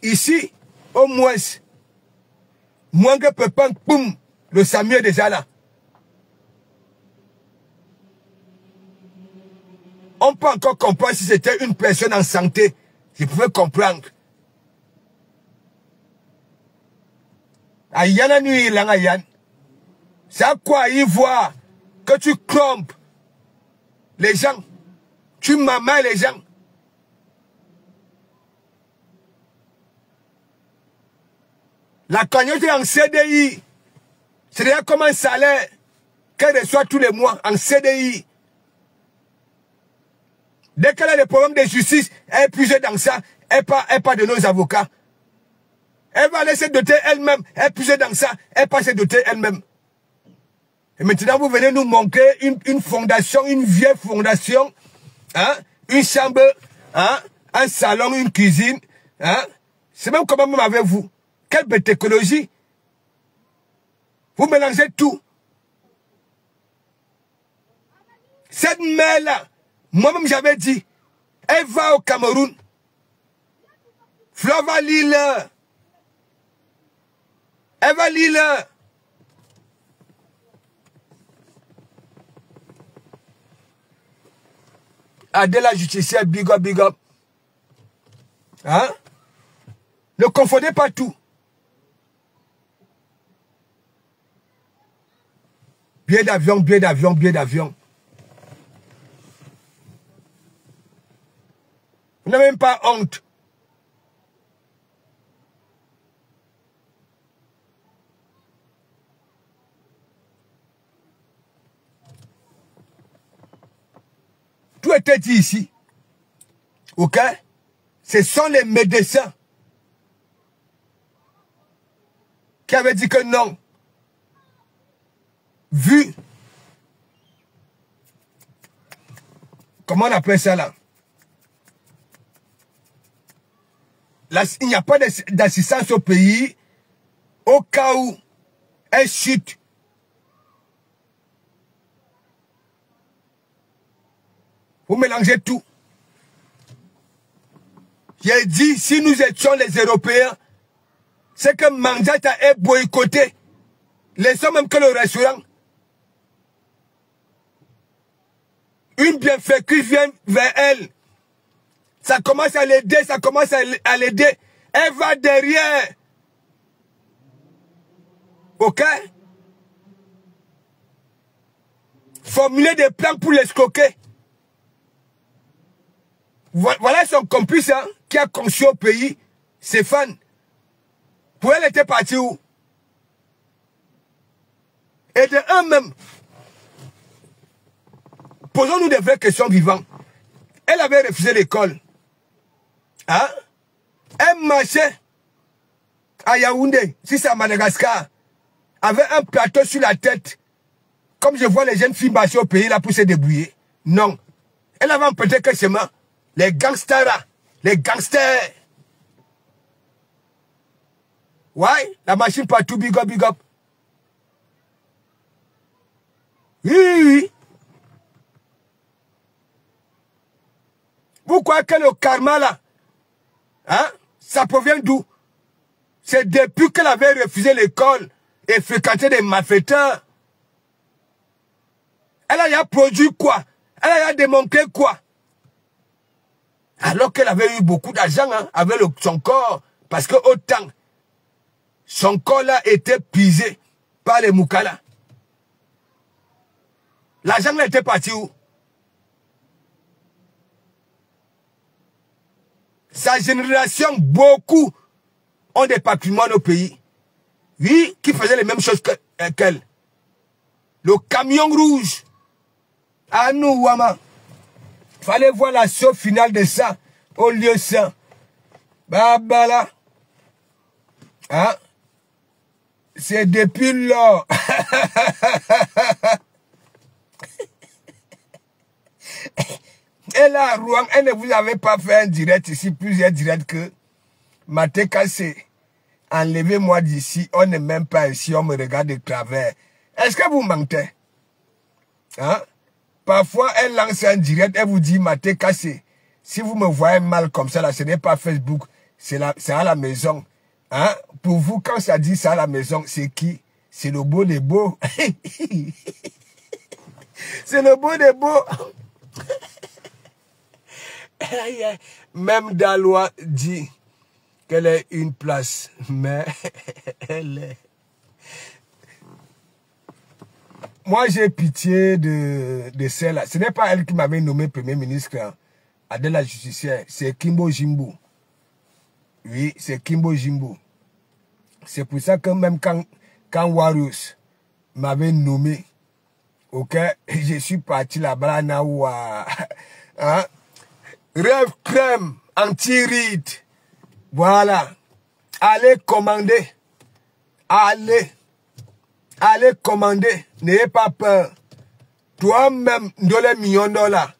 ici, au moins que Pépin, boum, le Samuel est déjà là. On peut encore comprendre si c'était une personne en santé. Je pouvais comprendre. Ayana nuit l'angayan. C'est à quoi y voir que tu trompes les gens. Tu mamas les gens. La cagnotte en CDI. C'est déjà comme un salaire qu'elle reçoit tous les mois en CDI. Dès qu'elle a des problèmes de justice, elle est puisée dans ça. Elle part de nos avocats. Elle va laisser doter elle-même. Elle est puisée dans ça. Elle passe se doter elle-même. Et maintenant, vous venez nous montrer une fondation, une vieille fondation, hein, une chambre, hein, un salon, une cuisine. Hein. C'est même comment même avec vous. Quelle belle technologie. Vous mélangez tout. Cette mère-là, moi-même j'avais dit, elle va au Cameroun. Flo va lire. Elle va lire. Adela justicière, big up, big up. Hein? Ne confondez pas tout. Billet d'avion, billet d'avion, billet d'avion. Vous n'avez même pas honte. Tout était dit ici. Ok? Ce sont les médecins qui avaient dit que non. Vu. Comment on appelle ça là? Il n'y a pas d'assistance au pays au cas où elle chute. Vous mélangez tout. J'ai dit, si nous étions les Européens, c'est que Manjata est boycotté. Les hommes même que le restaurant. Une bienfaitrice vient vers elle. Ça commence à l'aider, ça commence à l'aider. Elle va derrière. Ok? Formuler des plans pour l'escroquer. Voilà son complice hein, qui a conçu au pays, Stéphane. Pour elle était partie où? Et de un même. Posons-nous des vraies questions vivantes. Elle avait refusé l'école. Hein? Elle marchait à Yaoundé, si c'est à Madagascar, avec un plateau sur la tête. Comme je vois les jeunes filles marcher au pays là pour se débrouiller. Non. Elle avait emprunté quel chemin? Les gangsters là. Les gangsters. Ouais, la machine partout, big up, big up. Oui, oui, oui. Vous croyez que le karma là, hein, ça provient d'où? C'est depuis qu'elle avait refusé l'école et fréquenté des malfaiteurs. Elle a produit quoi? Elle a démontré quoi? Alors qu'elle avait eu beaucoup d'argent hein, avec son corps. Parce que autant, son corps là était pisé par les Moukala. L'argent là était parti où? Sa génération, beaucoup ont des patrimoines au pays. Oui, qui faisaient les mêmes choses qu'elle. Le camion rouge. À nous, Wama. Fallait voir la sauce finale de ça. Au lieu ça. Bah là. Hein? C'est depuis lors. Et là, Rouen, elle ne vous avait pas fait un direct ici, plusieurs directs que Maté Kassé, enlevez-moi d'ici, on n'est même pas ici, on me regarde de travers. Est-ce que vous mentez? Hein? Parfois, elle lance un direct, elle vous dit, Maté Kassé, si vous me voyez mal comme ça, là, ce n'est pas Facebook, c'est à la maison. Hein? Pour vous, quand ça dit ça à la maison, c'est qui? C'est le beau des beaux. C'est le beau des beaux. Même Dalois dit qu'elle est une place, mais elle est... Moi, j'ai pitié de celle-là. Ce n'est pas elle qui m'avait nommé Premier ministre de la Justicière. C'est Kimbo Jimbo. Oui, c'est Kimbo Jimbo. C'est pour ça que même quand Warriors m'avait nommé, ok, je suis parti là-bas, hein? Rêve crème, anti-ride. Voilà. Allez commander. Allez commander. N'ayez pas peur. Toi-même, dans les millions de dollars,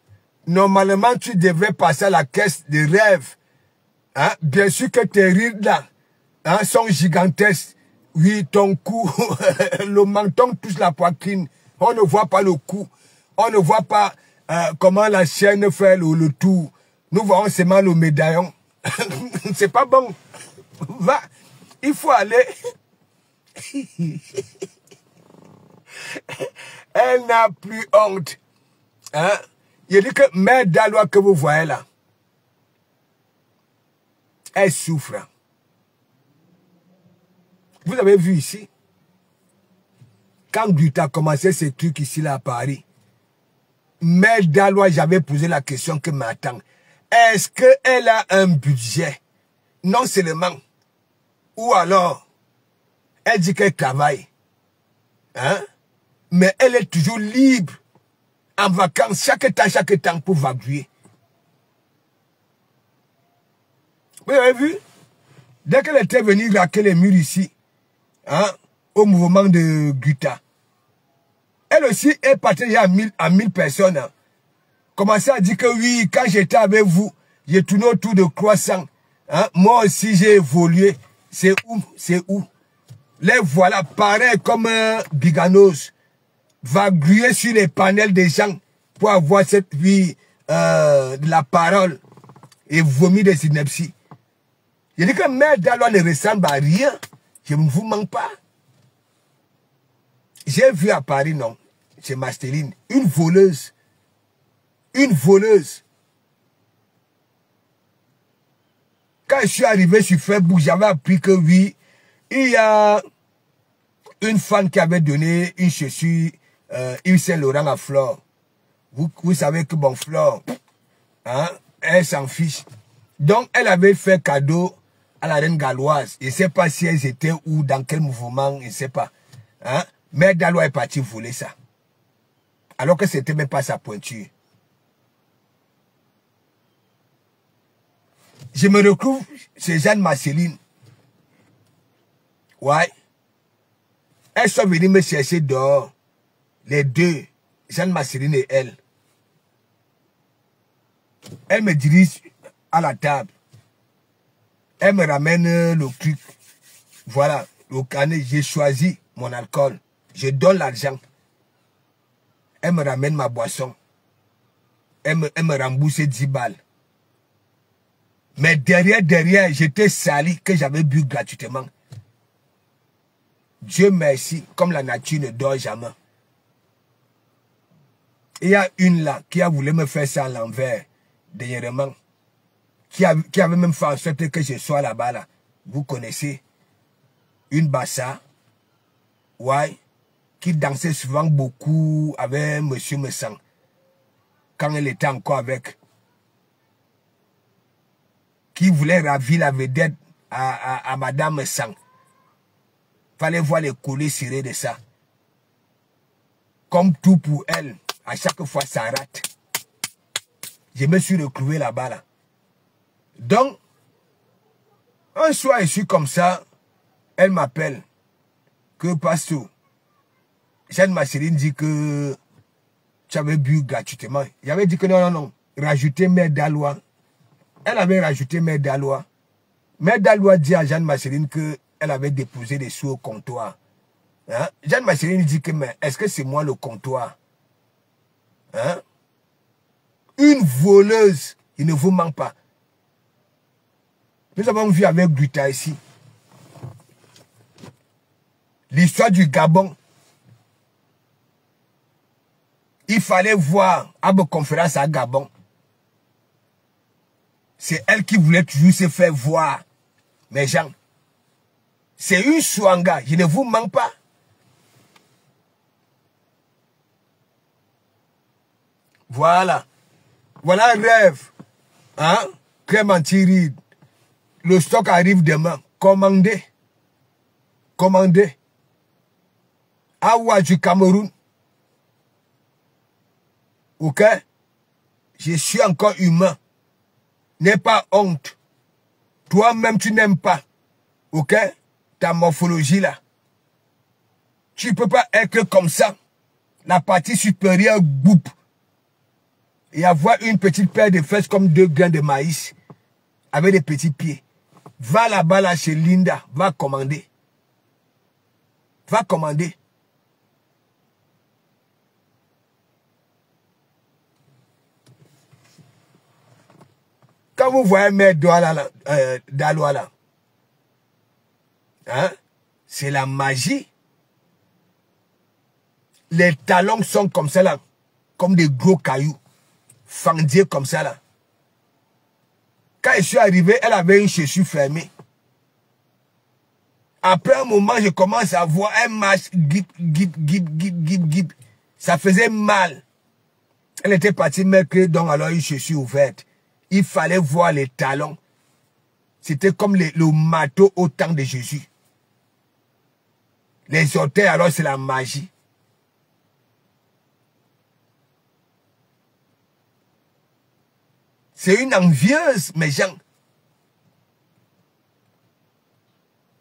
normalement, tu devrais passer à la caisse de rêve. Hein? Bien sûr que tes rides là, hein, sont gigantesques. Oui, ton cou, le menton touche la poitrine. On ne voit pas le cou. On ne voit pas comment la chaîne fait le tour. Nous voyons seulement le médaillon. C'est pas bon. Va, il faut aller. Elle n'a plus honte. Hein? Il dit que Mère Dalois que vous voyez là, elle souffre. Vous avez vu ici, quand Guta a commencé ces trucs ici là à Paris, Mère Dalois, j'avais posé la question que m'attend. Est-ce qu'elle a un budget? Non seulement. Ou alors, elle dit qu'elle travaille. Hein? Mais elle est toujours libre, en vacances, chaque temps pour vaguer. Vous avez vu? Dès qu'elle était venue raquer les murs ici, hein, au mouvement de Guta, elle aussi est partie à 1000 personnes. Hein. Commençait à dire que oui, quand j'étais avec vous, j'ai tourné autour de croissant. Hein, moi aussi, j'ai évolué. C'est où? C'est où? Les voilà, pareil comme Biganos, va gruer sur les panels des gens pour avoir cette vie de la parole et vomir des inepties. Je dis que Mère Dalois ne ressemble à rien. Je ne vous mens pas. J'ai vu à Paris, non, chez Masteline, une voleuse. Une voleuse. Quand je suis arrivé sur Facebook, j'avais appris que oui, il y a une femme qui avait donné une chaussure Yves Saint-Laurent à Flore. Vous savez que bon, Flore, hein, elle s'en fiche. Donc, elle avait fait cadeau à la reine galloise. Je ne sais pas si elles étaient où, dans quel mouvement, je ne sais pas. Hein? Mère Dalois est partie voler ça. Alors que c'était même pas sa pointure. Je me retrouve chez Jeanne Marceline. Ouais. Elles sont venues me chercher dehors. Les deux. Jeanne Marceline et elle. Elle me dirige à la table. Elle me ramène le truc. Voilà. Le carnet. J'ai choisi mon alcool. Je donne l'argent. Elle me ramène ma boisson. Elle me rembourse 10 balles. Mais derrière, j'étais sali que j'avais bu gratuitement. Dieu merci, comme la nature ne dort jamais. Il y a une là qui a voulu me faire ça à l'envers, dernièrement. Qui avait même fait en sorte que je sois là-bas. Là. Vous connaissez. Une bassa. Ouais. Qui dansait souvent beaucoup avec Monsieur Messang. Quand elle était encore avec. Qui voulait ravir la vedette à Madame Messang. Fallait voir les collets serrés de ça. Comme tout pour elle. À chaque fois, ça rate. Je me suis retrouvé là-bas. Là. Donc, un soir, je suis comme ça. Elle m'appelle. Que passe-t-il? Jeanne Marceline dit que tu avais bu gratuitement. J'avais dit que non. Rajouter Mère Dalois. Elle avait rajouté Mère Dalois. Mère Dalois dit à Jeanne Marceline qu'elle avait déposé des sous au comptoir. Hein? Jeanne Marceline dit que, mais est-ce que c'est moi le comptoir? Hein? Une voleuse, il ne vous manque pas. Nous avons vu avec Guita ici. L'histoire du Gabon. Il fallait voir à vos conférences à Gabon. C'est elle qui voulait toujours se faire voir. Mes gens. C'est une Swanga. Je ne vous mens pas. Voilà. Voilà un rêve. Hein? Clémentine. Le stock arrive demain. Commandez. Commandez. Awa du Cameroun. Ok? Je suis encore humain. N'aie pas honte. Toi-même, tu n'aimes pas. Ok? Ta morphologie là. Tu ne peux pas être comme ça. La partie supérieure boupe. Et avoir une petite paire de fesses comme 2 grains de maïs. Avec des petits pieds. Va là-bas là chez Linda. Va commander. Va commander. Quand vous voyez Mère Daloa, hein, c'est la magie. Les talons sont comme ça là, comme des gros cailloux, fendus comme ça là. Quand je suis arrivé, elle avait une chaussure fermée. Après un moment, je commence à voir un marche, guip. Ça faisait mal. Elle était partie mercredi, donc alors une chaussure ouverte. Il fallait voir les talons. C'était comme le marteau au temps de Jésus. Les orteils, alors c'est la magie. C'est une envieuse, mes gens.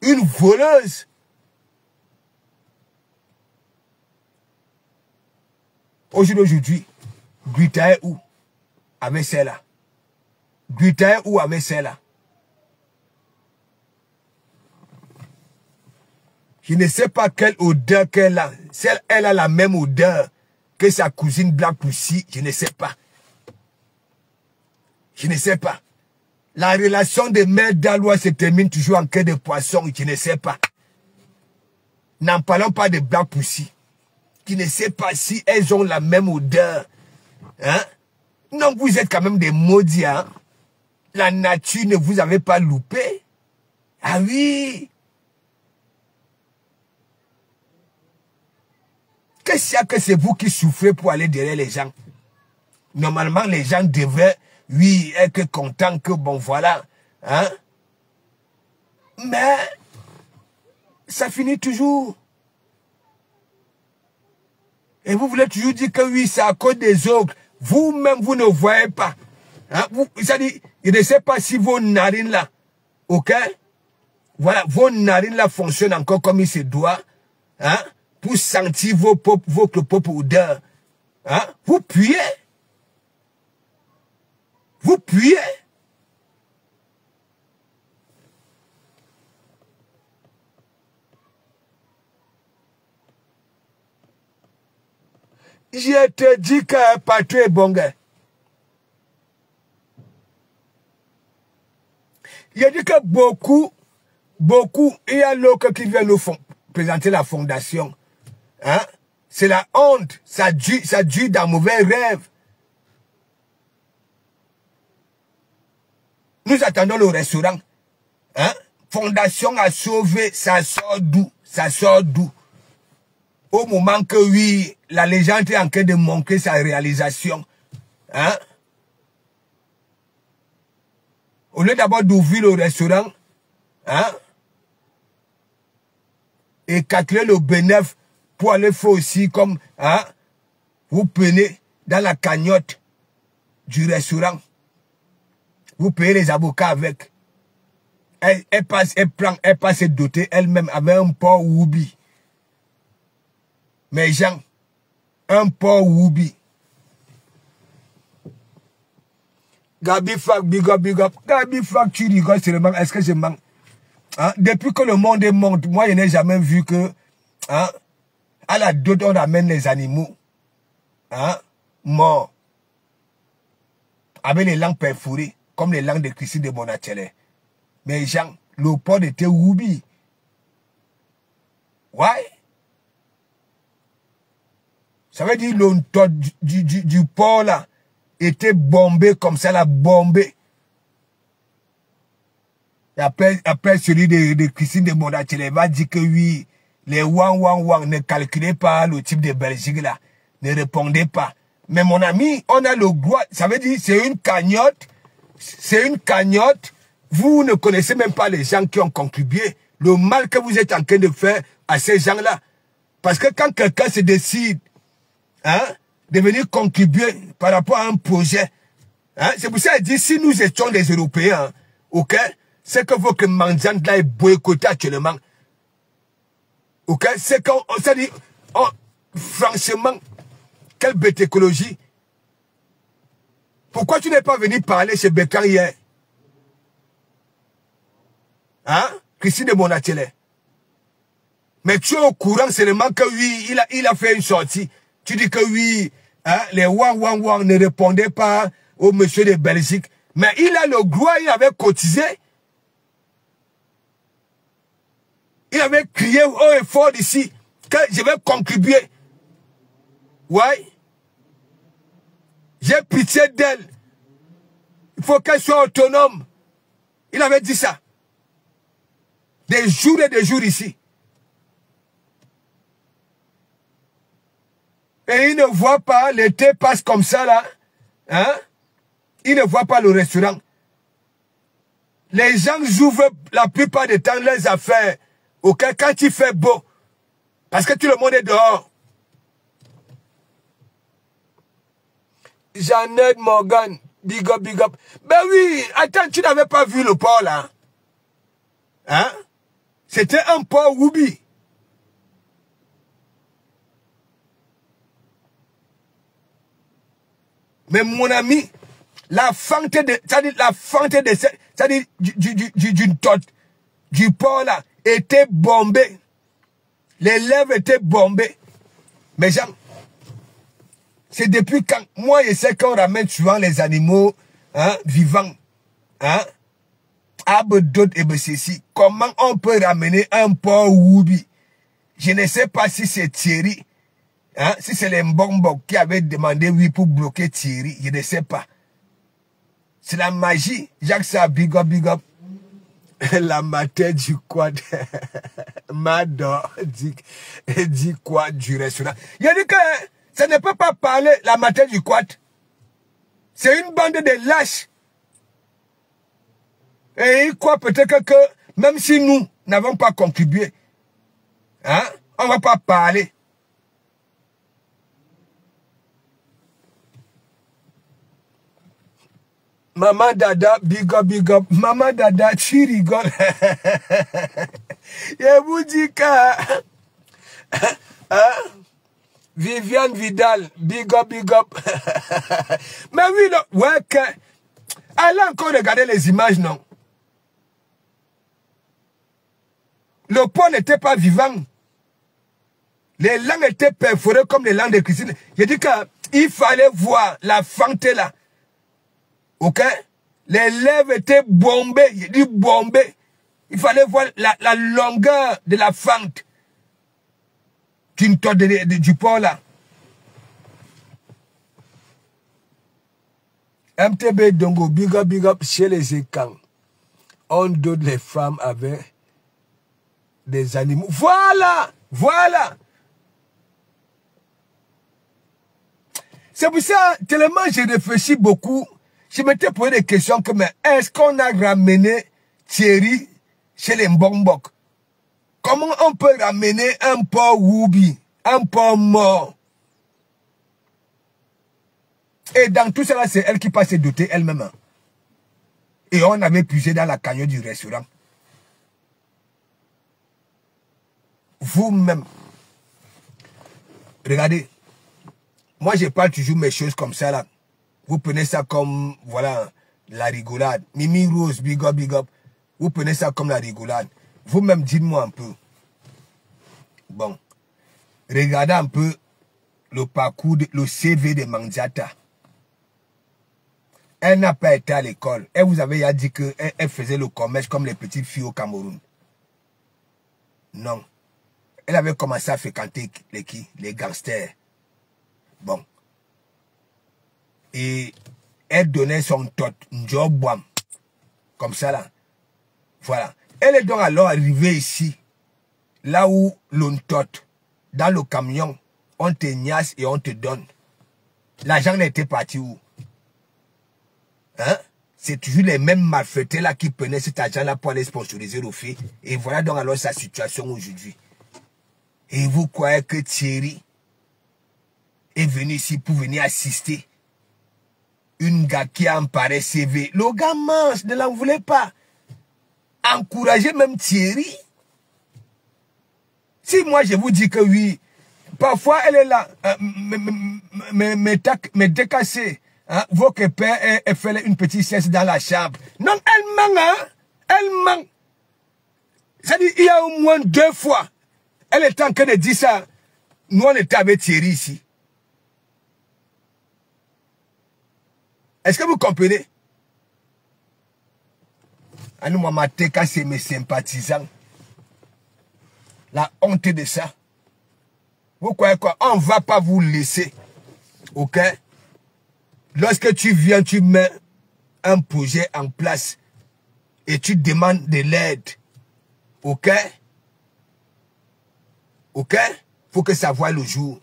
Une voleuse. Aujourd'hui, Guita est où? Avec celle-là. Guita est où avec celle-là? Je ne sais pas quelle odeur qu'elle a. Elle a la même odeur que sa cousine Black Pussy. Je ne sais pas. Je ne sais pas. La relation de Mère Daloa se termine toujours en queue de poisson. Je ne sais pas. N'en parlons pas de Black Pussy. Je ne sais pas si elles ont la même odeur. Hein? Non, vous êtes quand même des maudits. Hein? La nature ne vous avait pas loupé. Ah oui. Qu'est-ce qu'il y a que c'est vous qui souffrez pour aller derrière les gens? Normalement, les gens devraient, oui, être contents que, bon, voilà. Hein? Mais, ça finit toujours. Et vous voulez toujours dire que oui, c'est à cause des autres. Vous-même, vous ne voyez pas. Hein? C'est-à-dire, je ne sais pas si vos narines là, ok? Voilà, vos narines là fonctionnent encore comme il se doit. Hein? Pour sentir votre propre odeur. Hein? Vous puez. Vous puez. Je te dis que partout est bon gars. Je dis que beaucoup, il y a l'autre qui vient nous présenter la fondation. Hein? C'est la honte. Ça dure dans mauvais rêve. Nous attendons le restaurant. Hein? Fondation a sauvé, ça sort d'où? Ça sort d'où? Au moment que oui, la légende est en train de manquer sa réalisation. Hein? Au lieu d'abord d'ouvrir le restaurant, hein? Et calculer le bénéfice pour aller faire aussi comme, hein? Vous prenez dans la cagnotte du restaurant. Vous payez les avocats avec. Elle passe se doter elle-même avec un porc Woubi. Mes gens, un porc Woubi. Gabi Fak, big up. Gabi Fak, tu rigoles seulement. Est-ce que je manque? Hein? Depuis que le monde est monde, moi je n'ai jamais vu que, hein, à la dot on amène les animaux, hein, morts, avec les langues perforées, comme les langues de Christine de Monatelet. Mais Jean, le port était Ruby. Ouais. Ça veut dire le toit du port là était bombé comme ça, là, bombé. Et après celui de Christine de Monatele va dire que oui, les wang ne calculaient pas le type de Belgique là, ne répondaient pas. Mais mon ami, on a le droit, ça veut dire c'est une cagnotte, vous ne connaissez même pas les gens qui ont contribué, le mal que vous êtes en train de faire à ces gens-là. Parce que quand quelqu'un se décide de venir contribuer par rapport à un projet, c'est pour ça qu'il dit, si nous étions des Européens, ok, c'est que votre Mandiant là est boycotté actuellement. Ok, c'est qu'on s'est dit, franchement, quelle bête écologie. Pourquoi tu n'es pas venu parler chez Bécan hier? Christine de Monatele. Mais tu es au courant seulement que oui, il a fait une sortie. Tu dis que oui, les wang ne répondaient pas au monsieur de Belgique. Mais il a le droit, il avait cotisé. Il avait crié haut et fort ici que je vais contribuer. Ouais. J'ai pitié d'elle. Il faut qu'elle soit autonome. Il avait dit ça. Des jours et des jours ici. Et il ne voit pas, l'été passe comme ça là. Il ne voit pas le restaurant. Les gens ouvrent la plupart du temps leurs affaires. Ok, quand il fait beau. Parce que tout le monde est dehors. Jeannette Morgan, big up, big up. Ben oui, attends, tu n'avais pas vu le port là. C'était un port Ruby. Mais mon ami, la fente de, c'est-à-dire la fente de, c'est-à-dire du port là, était bombée. Les lèvres étaient bombées. Mais Jean, c'est depuis quand, moi je sais qu'on ramène souvent les animaux vivants. Abedot et Bessessi. Comment on peut ramener un port Ruby? Je ne sais pas si c'est Thierry. Si c'est les Mbombok qui avaient demandé oui pour bloquer Thierry, je ne sais pas. C'est la magie. Jacques ça, big up, big up. La matière du quad. Mado dit quoi du restaurant. Il a dit que ça ne peut pas parler la matière du quad. C'est une bande de lâches. Et il croit peut-être que même si nous n'avons pas contribué, on ne va pas parler. Maman Dada, big up, big up. Maman Dada, tu rigoles. Je vous dis que... Viviane Vidal, big up, big up. Mais oui, ouais, que... Elle a encore regardé les images, non? Le pont n'était pas vivant. Les langues étaient perforées comme les langues de Christine. J'ai dit qu'il fallait voir la fente là. Ok? Les lèvres étaient bombées. J'ai dit bombées. Il fallait voir la longueur de la fente du pont là. MTB Dongo, big up chez les Ekans. On donne les femmes avec des animaux. Voilà! Voilà! C'est pour ça, tellement j'ai réfléchi beaucoup, je m'étais posé des questions comme, est-ce qu'on a ramené Thierry chez les Mbombok? Comment on peut ramener un porc Ruby, un porc mort? Et dans tout cela, c'est elle qui passe doter elle-même. Et on avait puisé dans la cagnotte du restaurant. Vous-même, regardez, moi je parle toujours mes choses comme ça là. Vous prenez ça comme, voilà, la rigolade. Mimi Rose, big up. Vous prenez ça comme la rigolade. Vous-même, dites-moi un peu. Bon, regardez un peu le parcours, le CV de Mandiata. Elle n'a pas été à l'école. Elle vous avait dit qu'elle faisait le commerce comme les petites filles au Cameroun. Non. Elle avait commencé à fréquenter les gangsters. Bon. Et elle donnait son tot, job, comme ça là. Voilà. Elle est donc alors arrivée ici, là où l'on tot, dans le camion, on te niasse et on te donne. L'argent n'était parti où? Hein? C'est toujours les mêmes malfaiteurs là qui prenaient cet argent-là pour aller sponsoriser le fait. Et voilà donc alors sa situation aujourd'hui. Et vous croyez que Thierry est venu ici pour venir assister une gars qui a un pareil CV. Le gars mange, ne l'en voulait pas. Encouragez même Thierry. Si moi je vous dis que oui, parfois elle est là, me décasser. Hein, votre père elle fait une petite sieste dans la chambre. Non, elle ment, hein? Elle ment. C'est-à-dire, il y a au moins 2 fois. Elle est en train de dire ça. Nous, on était avec Thierry ici. Est-ce que vous comprenez? À nous, maman, quand c'est mes sympathisants. La honte de ça. Vous croyez quoi? On ne va pas vous laisser. Ok? Lorsque tu viens, tu mets un projet en place et tu demandes de l'aide. Ok? Ok? Faut que ça voie le jour.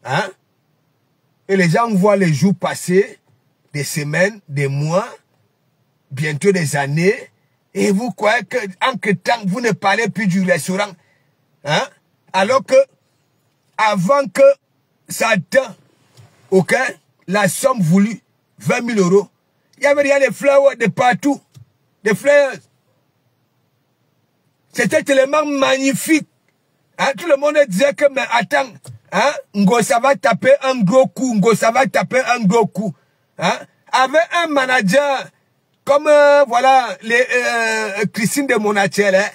Hein? Et les gens voient les jours passer, des semaines, des mois, bientôt des années, et vous croyez qu'en temps, vous ne parlez plus du restaurant. Hein? Alors que, avant que ça atteigne, ok, la somme voulue, 20 000 euros, il y avait rien de fleurs de partout, des fleurs. C'était tellement magnifique. Hein? Tout le monde disait que, mais attends, hein? Ngossa va taper un gros coup, Ngossa va taper un gros coup. Hein? Avec un manager, comme, voilà, Christine de Monatiel, hein?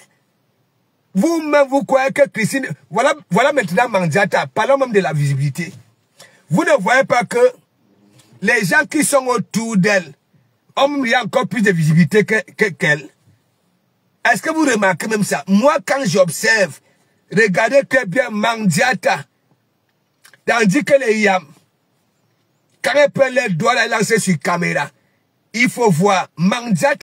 Vous-même, vous croyez que Christine, voilà maintenant Mandiata, parlons même de la visibilité. Vous ne voyez pas que les gens qui sont autour d'elle ont encore plus de visibilité qu'elle. Est-ce que vous remarquez même ça? Moi, quand j'observe, regardez très bien Mandiata, tandis que les Yam, quand elle peut les doigts la lancer sur caméra, il faut voir Mandiata.